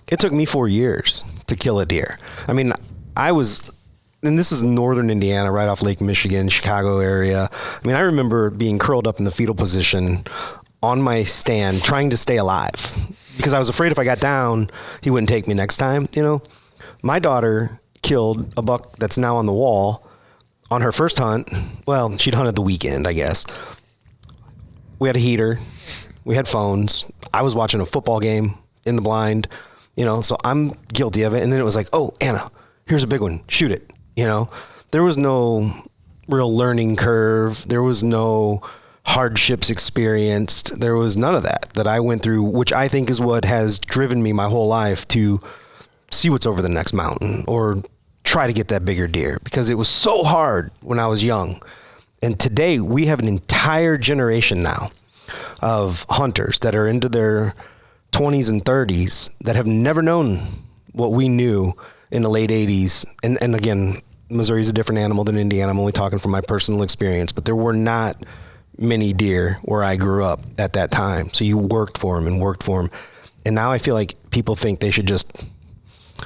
it took me 4 years to kill a deer. I mean, and this is northern Indiana, right off Lake Michigan, Chicago area. I mean, I remember being curled up in the fetal position on my stand, trying to stay alive, because I was afraid if I got down, he wouldn't take me next time, you know. My daughter killed a buck that's now on the wall on her first hunt. Well, she'd hunted the weekend, I guess. We had a heater. We had phones. I was watching a football game in the blind, you know, so I'm guilty of it. And then it was like, oh, Anna, here's a big one. Shoot it. You know, there was no real learning curve. There was no hardships experienced. There was none of that I went through, which I think is what has driven me my whole life to see what's over the next mountain or try to get that bigger deer, because it was so hard when I was young. And today we have an entire generation now of hunters that are into their 20s and 30s that have never known what we knew in the late 80s. And again, Missouri is a different animal than Indiana. I'm only talking from my personal experience, but there were not many deer where I grew up at that time. So you worked for them and worked for them. And now I feel like people think they should just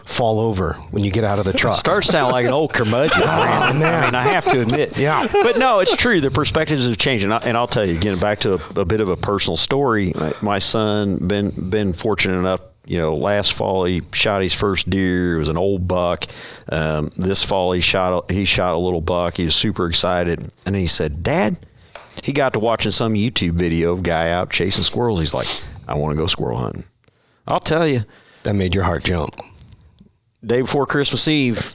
fall over when you get out of the truck. Starts to sound like an old curmudgeon. Man. I mean, I have to admit. Yeah. But no, it's true. The perspectives have changed. And I'll tell you, again, back to a bit of a personal story. My son, been fortunate enough, you know, last fall he shot his first deer. It was an old buck. This fall he shot a little buck. He was super excited. And he said, Dad, he got to watching some YouTube video of a guy out chasing squirrels. He's like, I want to go squirrel hunting. I'll tell you. That made your heart jump. Day before Christmas Eve,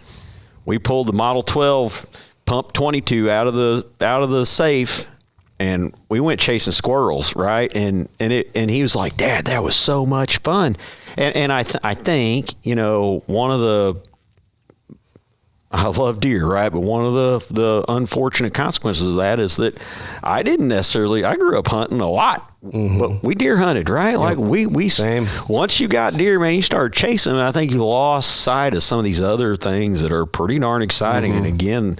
we pulled the Model 12 Pump 22 out of the safe, and we went chasing squirrels, right? And he was like, Dad, that was so much fun. And I think, you know, I love deer, right? But one of the unfortunate consequences of that is that I grew up hunting a lot, but we deer hunted, right? Yep. Like we Same. Once you got deer, man, you started chasing them. I think you lost sight of some of these other things that are pretty darn exciting. And again,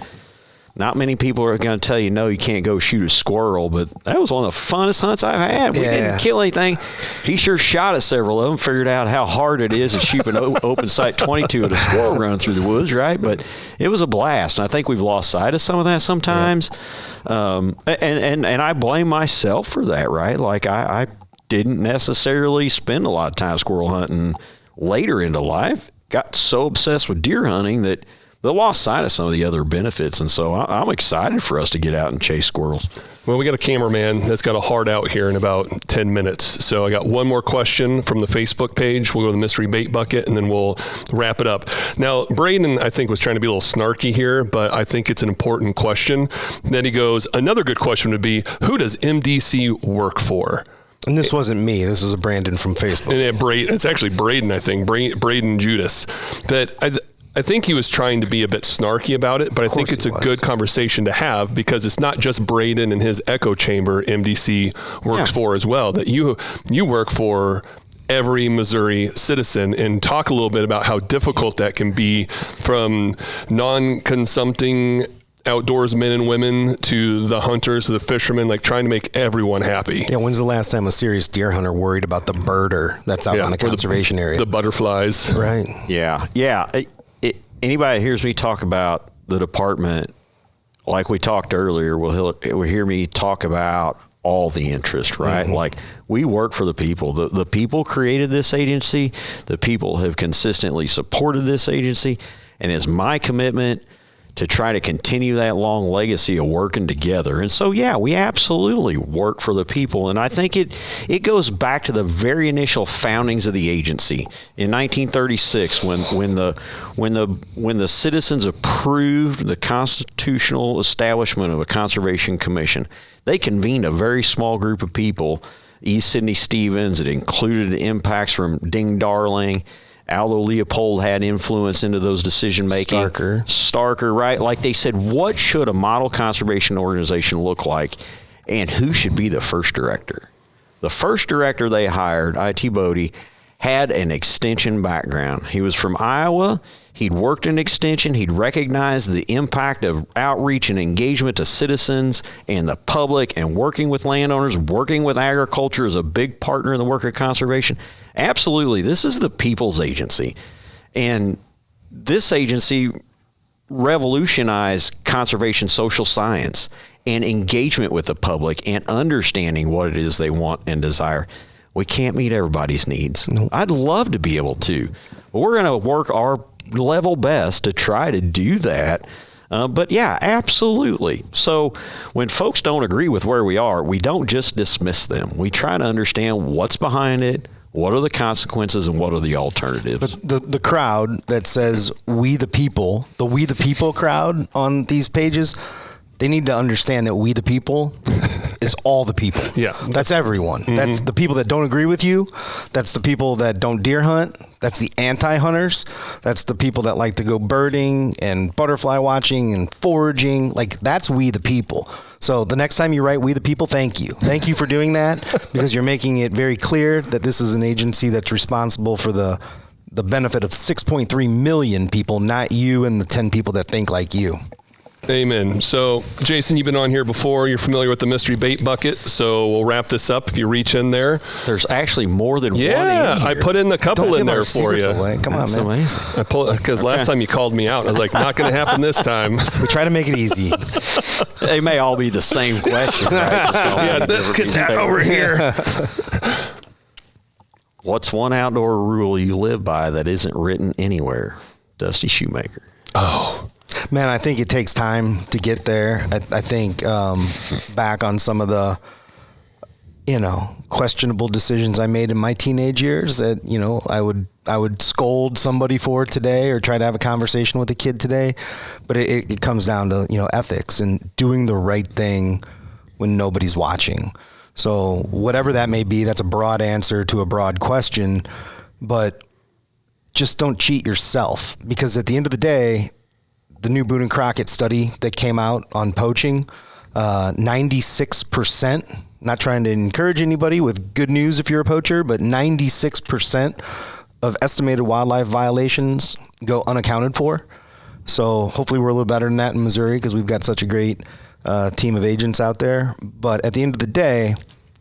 not many people are going to tell you, no, you can't go shoot a squirrel, but that was one of the funnest hunts I've had. We didn't kill anything. He sure shot at several of them, figured out how hard it is to shoot an open sight 22 at a squirrel running through the woods, right? But it was a blast, and I think we've lost sight of some of that sometimes. Yeah. And I blame myself for that, right? Like I didn't necessarily spend a lot of time squirrel hunting later into life. Got so obsessed with deer hunting that they lost sight of some of the other benefits, and so I'm excited for us to get out and chase squirrels. Well, we got a cameraman that's got a hard out here in about 10 minutes. So I got one more question from the Facebook page. We'll go to the mystery bait bucket, and then we'll wrap it up. Now, Braden, I think, was trying to be a little snarky here, but I think it's an important question. Then he goes, another good question would be, who does MDC work for? And this wasn't me. This is a Brandon from Facebook. And it's actually Braden, I think, Braden Judas. That I think he was trying to be a bit snarky about it, but I think it's a good conversation to have, because it's not just Braden and his echo chamber MDC works for as well, that you work for every Missouri citizen. And talk a little bit about how difficult that can be, from non-consumpting outdoors men and women to the hunters, to the fishermen, like trying to make everyone happy. Yeah, when's the last time a serious deer hunter worried about the birder that's out on the conservation area? The butterflies. Right. Yeah. Anybody that hears me talk about the department, like we talked earlier, will hear me talk about all the interest, right? Mm-hmm. Like, we work for the people. The people created this agency. The people have consistently supported this agency. And it's my commitment to try to continue that long legacy of working together. And so, yeah, we absolutely work for the people. And I think it goes back to the very initial foundings of the agency in 1936, when the citizens approved the constitutional establishment of a conservation commission. They convened a very small group of people, East Sidney Stevens. It included impacts from Ding Darling. Aldo Leopold had influence into those decision making. Starker, right? Like they said, what should a model conservation organization look like, and who should be the first director? The first director they hired, I.T. Bodie, had an extension background. He was from Iowa. He'd worked in extension. He'd recognized the impact of outreach and engagement to citizens and the public, and working with landowners, working with agriculture as a big partner in the work of conservation. Absolutely. This is the people's agency. And this agency revolutionized conservation social science and engagement with the public and understanding what it is they want and desire. We can't meet everybody's needs. I'd love to be able to. But we're going to work our level best to try to do that. But yeah, absolutely. So when folks don't agree with where we are, we don't just dismiss them. We try to understand what's behind it, what are the consequences, and what are the alternatives. But the crowd that says we the people crowd on these pages, they need to understand that we the people is all the people. Yeah. That's everyone. Mm-hmm. That's the people that don't agree with you. That's the people that don't deer hunt. That's the anti-hunters. That's the people that like to go birding and butterfly watching and foraging. Like, that's we the people. So the next time you write we the people, thank you. Thank you for doing that, because you're making it very clear that this is an agency that's responsible for the benefit of 6.3 million people, not you and the 10 people that think like you. Amen. So, Jason, you've been on here before. You're familiar with the mystery bait bucket. So we'll wrap this up if you reach in there. There's actually more than one in here. Yeah, I put in a couple in there for you. Come on, man. Amazing. Because last time you called me out, I was like, not going to happen this time. We try to make it easy. They may all be the same question, right? Yeah, this could tap over here. What's one outdoor rule you live by that isn't written anywhere? Dusty Shoemaker. Oh, man, I think it takes time to get there. I think back on some of the, questionable decisions I made in my teenage years that, I would scold somebody for today or try to have a conversation with a kid today. But it comes down to, ethics and doing the right thing when nobody's watching. So whatever that may be, that's a broad answer to a broad question, but just don't cheat yourself, because at the end of the day, the new Boone and Crockett study that came out on poaching, 96%, not trying to encourage anybody with good news if you're a poacher, but 96% of estimated wildlife violations go unaccounted for. So hopefully we're a little better than that in Missouri, because we've got such a great team of agents out there. But at the end of the day,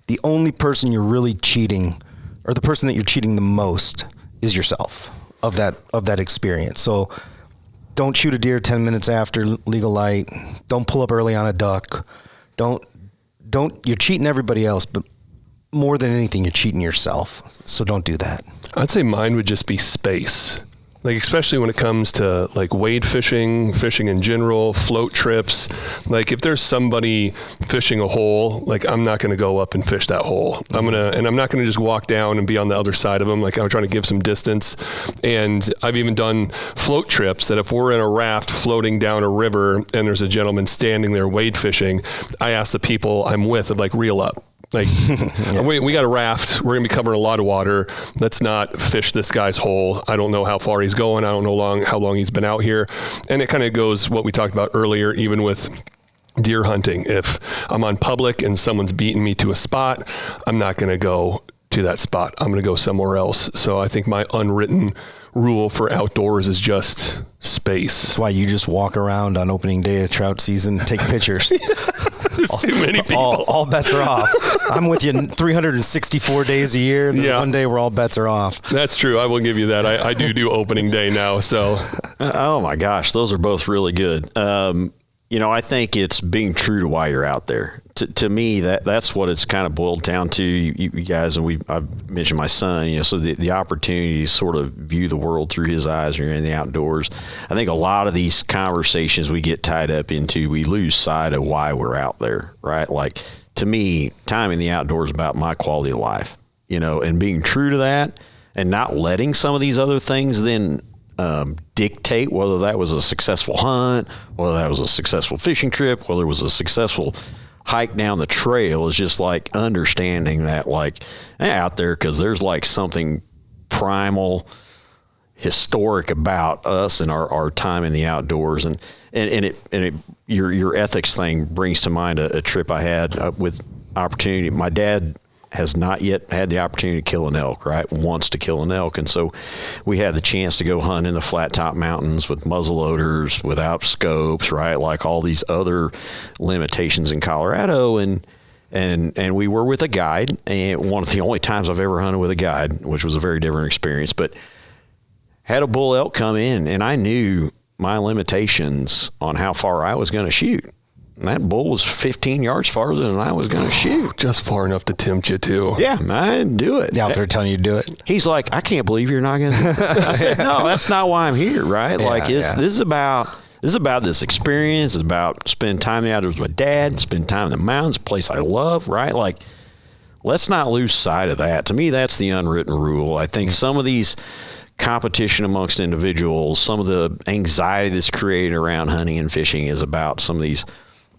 the only person you're really cheating, or the person that you're cheating the most, is yourself of that experience. So don't shoot a deer 10 minutes after legal light. Don't pull up early on a duck. You're cheating everybody else, but more than anything, you're cheating yourself. So don't do that. I'd say mine would just be space. Like, especially when it comes to like wade fishing in general, float trips. Like, if there's somebody fishing a hole, like, I'm not going to go up and fish that hole. I'm not going to just walk down and be on the other side of them. Like, I'm trying to give some distance. And I've even done float trips that if we're in a raft floating down a river and there's a gentleman standing there wade fishing, I ask the people I'm with, like, reel up. Like, yeah. we got a raft. We're going to be covering a lot of water. Let's not fish this guy's hole. I don't know how far he's going. I don't know how long he's been out here. And it kind of goes what we talked about earlier, even with deer hunting. If I'm on public and someone's beating me to a spot, I'm not going to go to that spot. I'm going to go somewhere else. So I think my unwritten rule for outdoors is just space. That's why you just walk around on opening day of trout season, take pictures. There's too many people. All bets are off. I'm with you 364 days a year. And one day where all bets are off. That's true. I will give you that. I do opening day now. So, oh my gosh, those are both really good. I think it's being true to why you're out there. To me, that's what it's kind of boiled down to. You guys, and I've mentioned my son. So the opportunity to sort of view the world through his eyes when you're in the outdoors. I think a lot of these conversations we get tied up into, we lose sight of why we're out there, right? Like, to me, time in the outdoors is about my quality of life, and being true to that, and not letting some of these other things then dictate whether that was a successful hunt, whether that was a successful fishing trip, whether it was a successful hike down the trail. Is just like understanding that, like, out there, because there's like something primal historic about us and our time in the outdoors. And your ethics thing brings to mind a trip I had with opportunity. My dad has not yet had the opportunity to kill an elk, right? Wants to kill an elk. And so we had the chance to go hunt in the flat top mountains with muzzleloaders, without scopes, right? Like all these other limitations in Colorado. And we were with a guide, and one of the only times I've ever hunted with a guide, which was a very different experience, but had a bull elk come in, and I knew my limitations on how far I was going to shoot. And that bull was 15 yards farther than I was going to shoot. Just far enough to tempt you, too. Yeah, I didn't do it. Yeah, out there telling you to do it. He's like, I can't believe you're not going to. I said, no, that's not why I'm here, right? This is about this experience. It's about spending time in the outdoors with my dad, spending time in the mountains, a place I love, right? Like, let's not lose sight of that. To me, that's the unwritten rule. I think some of these competition amongst individuals, some of the anxiety that's created around hunting and fishing is about some of these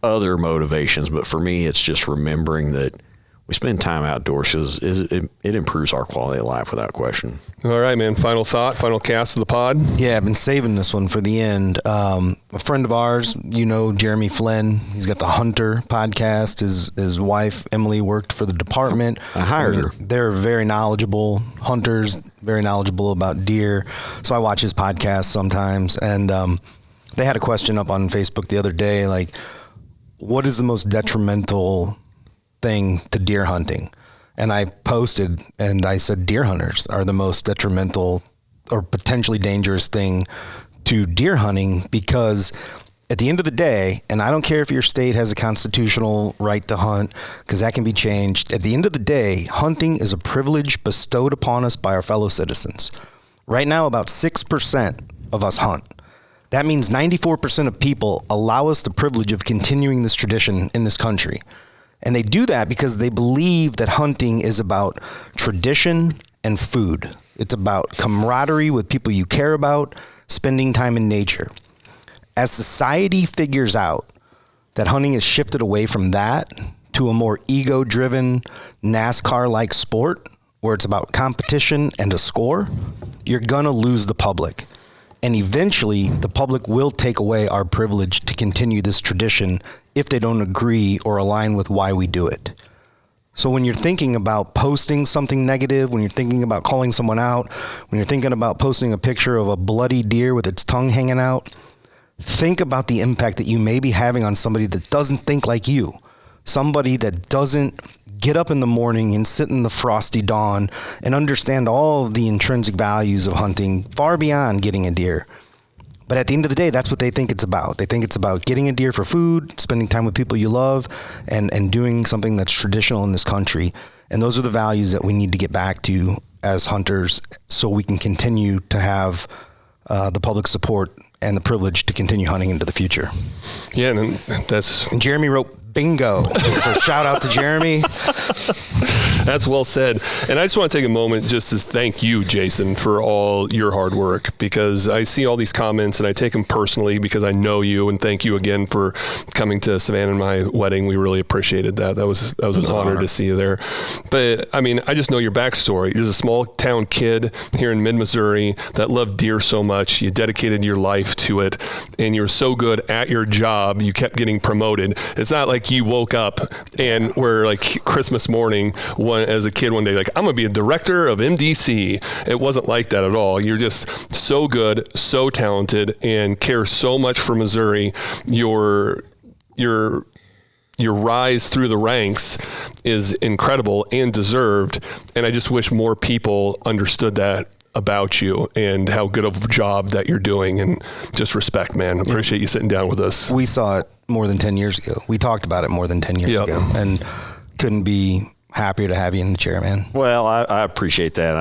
other motivations. But for me, it's just remembering that we spend time outdoors because it improves our quality of life without question. All right, man. Final thought, final cast of the pod. Yeah, I've been saving this one for the end. A friend of ours, Jeremy Flynn, he's got the Hunter podcast. His wife, Emily, worked for the department. I hired her. They're very knowledgeable hunters, very knowledgeable about deer. So I watch his podcast sometimes. And they had a question up on Facebook the other day, like, what is the most detrimental thing to deer hunting? And I posted and I said deer hunters are the most detrimental or potentially dangerous thing to deer hunting, because at the end of the day, and I don't care if your state has a constitutional right to hunt, because that can be changed. At the end of the day, hunting is a privilege bestowed upon us by our fellow citizens. Right now, about 6% of us hunt. That means 94% of people allow us the privilege of continuing this tradition in this country. And they do that because they believe that hunting is about tradition and food. It's about camaraderie with people you care about, spending time in nature. As society figures out that hunting has shifted away from that to a more ego-driven, NASCAR-like sport, where it's about competition and a score, you're gonna lose the public. And eventually, the public will take away our privilege to continue this tradition if they don't agree or align with why we do it. So when you're thinking about posting something negative, when you're thinking about calling someone out, when you're thinking about posting a picture of a bloody deer with its tongue hanging out, think about the impact that you may be having on somebody that doesn't think like you. Somebody that doesn't get up in the morning and sit in the frosty dawn and understand all of the intrinsic values of hunting far beyond getting a deer. But at the end of the day, that's what they think it's about. They think it's about getting a deer for food, spending time with people you love, and doing something that's traditional in this country. And those are the values that we need to get back to as hunters so we can continue to have the public support and the privilege to continue hunting into the future. Yeah, and And Jeremy wrote bingo. So shout out to Jeremy. That's well said. And I just want to take a moment just to thank you, Jason, for all your hard work, because I see all these comments and I take them personally because I know you, and thank you again for coming to Savannah and my wedding. We really appreciated that. That was an honor to see you there. But I mean, I just know your backstory. You're a small town kid here in mid-Missouri that loved deer so much. You dedicated your life to it, and you were so good at your job, you kept getting promoted. It's not like you woke up and were like Christmas morning as a kid one day, like, I'm going to be a director of MDC. It wasn't like that at all. You're just so good, so talented, and care so much for Missouri. Your rise through the ranks is incredible and deserved. And I just wish more people understood that about you and how good of a job that you're doing, and just respect, man. Appreciate you sitting down with us. We saw it more than 10 years ago. We talked about it more than 10 years ago, and couldn't be happier to have you in the chair, man. Well, I appreciate that.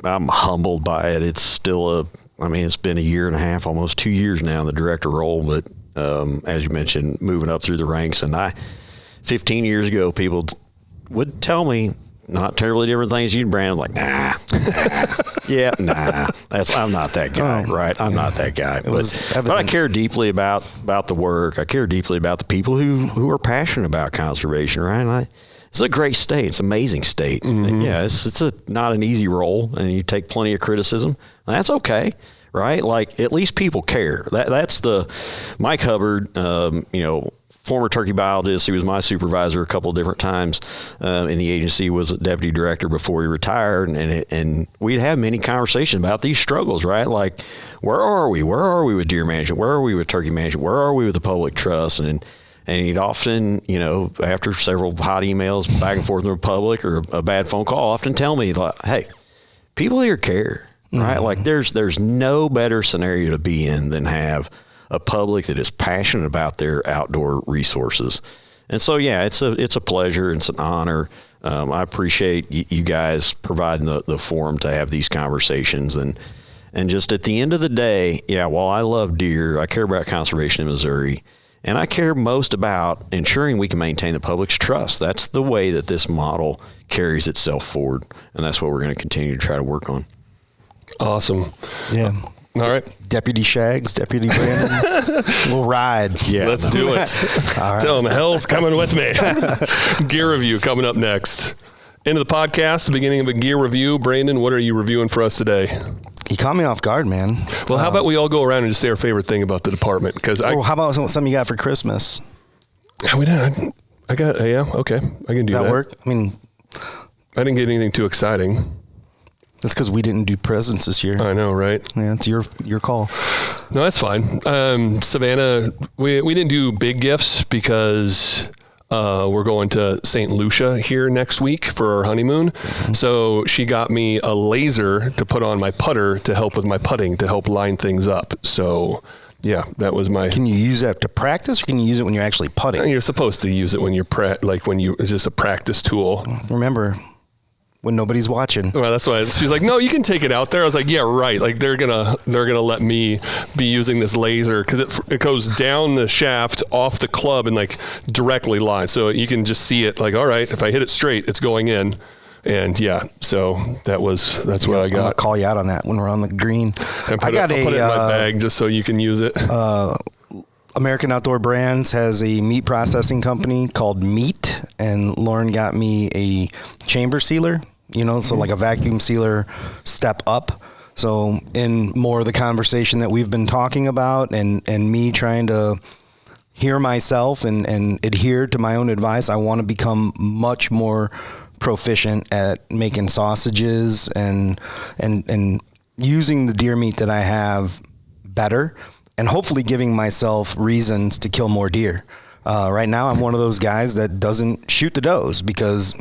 I'm humbled by it. It's still it's been a year and a half, almost 2 years now in the director role, but as you mentioned, moving up through the ranks. And 15 years ago, people would tell me not terribly different things. You'd brand like, nah. I'm not that guy, right? I'm not that guy. But I care deeply about the work. I care deeply about the people who are passionate about conservation, right? And it's a great state. It's an amazing state. Yeah, it's not an easy role, and you take plenty of criticism. That's okay, right? Like, at least people care. That's the Mike Hubbard, former turkey biologist. He was my supervisor a couple of different times in the agency, was a deputy director before he retired. And we'd have many conversations about these struggles, right? Like, where are we? Where are we with deer management? Where are we with turkey management? Where are we with the public trust? And he'd often, after several hot emails back and forth in the public or a bad phone call, often tell me, like, hey, people here care, right? Like, there's no better scenario to be in than have a public that is passionate about their outdoor resources. And so, yeah, it's a pleasure. It's an honor. I appreciate you guys providing the forum to have these conversations. And just at the end of the day, yeah, while I love deer, I care about conservation in Missouri, and I care most about ensuring we can maintain the public's trust. That's the way that this model carries itself forward, and that's what we're going to continue to try to work on. Awesome. Yeah. All right. Deputy Shags, Deputy Brandon, we'll ride. Yeah, let's do it. All right. Tell them hell's coming with me. Gear review coming up next. End of the podcast, the beginning of a gear review. Brandon, what are you reviewing for us today? You caught me off guard, man. Well, how about we all go around and just say our favorite thing about the department? Because how about something you got for Christmas? We didn't. I got. Yeah, okay, I can do that. Does that work? I mean, I didn't get anything too exciting. That's because we didn't do presents this year. I know, right? Yeah, it's your call. No, that's fine. Savannah, we didn't do big gifts because we're going to St. Lucia here next week for our honeymoon. Mm-hmm. So she got me a laser to put on my putter to help with my putting, to help line things up. So, yeah, that was my... Can you use that to practice, or can you use it when you're actually putting? You're supposed to use it when you're it's just a practice tool. Remember... when nobody's watching. Well, that's why she's like, no, you can take it out there. I was like, yeah, right. Like, they're gonna let me be using this laser because it goes down the shaft off the club and like directly line. So you can just see it like, all right, if I hit it straight, it's going in. And yeah, so that's what I got. I'm gonna call you out on that when we're on the green. I'll put it in my bag just so you can use it. American Outdoor Brands has a meat processing company called Meat, and Lauren got me a chamber sealer, so like a vacuum sealer step up. So in more of the conversation that we've been talking about and me trying to hear myself and adhere to my own advice, I want to become much more proficient at making sausages and using the deer meat that I have better, and hopefully giving myself reasons to kill more deer. Right now, I'm one of those guys that doesn't shoot the does because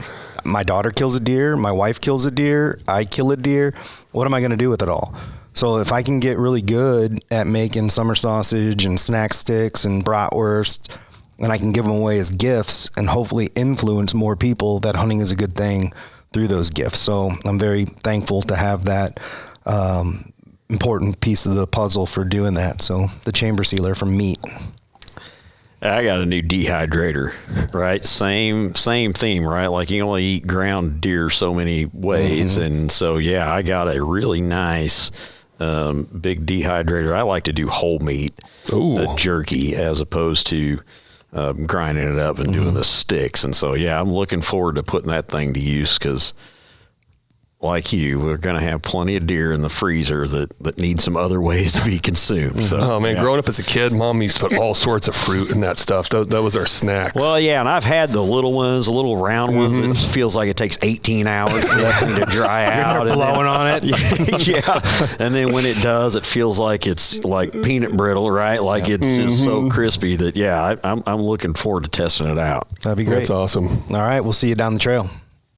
my daughter kills a deer, my wife kills a deer, I kill a deer. What am I going to do with it all? So if I can get really good at making summer sausage and snack sticks and bratwurst, and I can give them away as gifts and hopefully influence more people that hunting is a good thing through those gifts. So I'm very thankful to have that important piece of the puzzle for doing that. So the chamber sealer from Meat. I got a new dehydrator, right? Same theme, right? Like, you only eat ground deer so many ways. Mm-hmm. And so, yeah, I got a really nice big dehydrator. I like to do whole meat, jerky, as opposed to grinding it up and doing the sticks. And so, yeah, I'm looking forward to putting that thing to use because, like you, we're going to have plenty of deer in the freezer that need some other ways to be consumed. So, oh, man, growing up as a kid, Mom used to put all sorts of fruit in that stuff. That was our snack. Well, yeah, and I've had the little ones, the little round ones. It feels like it takes 18 hours for that thing to dry out. Blowing on it. Yeah. And then when it does, it feels like it's like peanut brittle, right? Like it's just so crispy that, yeah, I'm looking forward to testing it out. That'd be great. That's awesome. All right, we'll see you down the trail.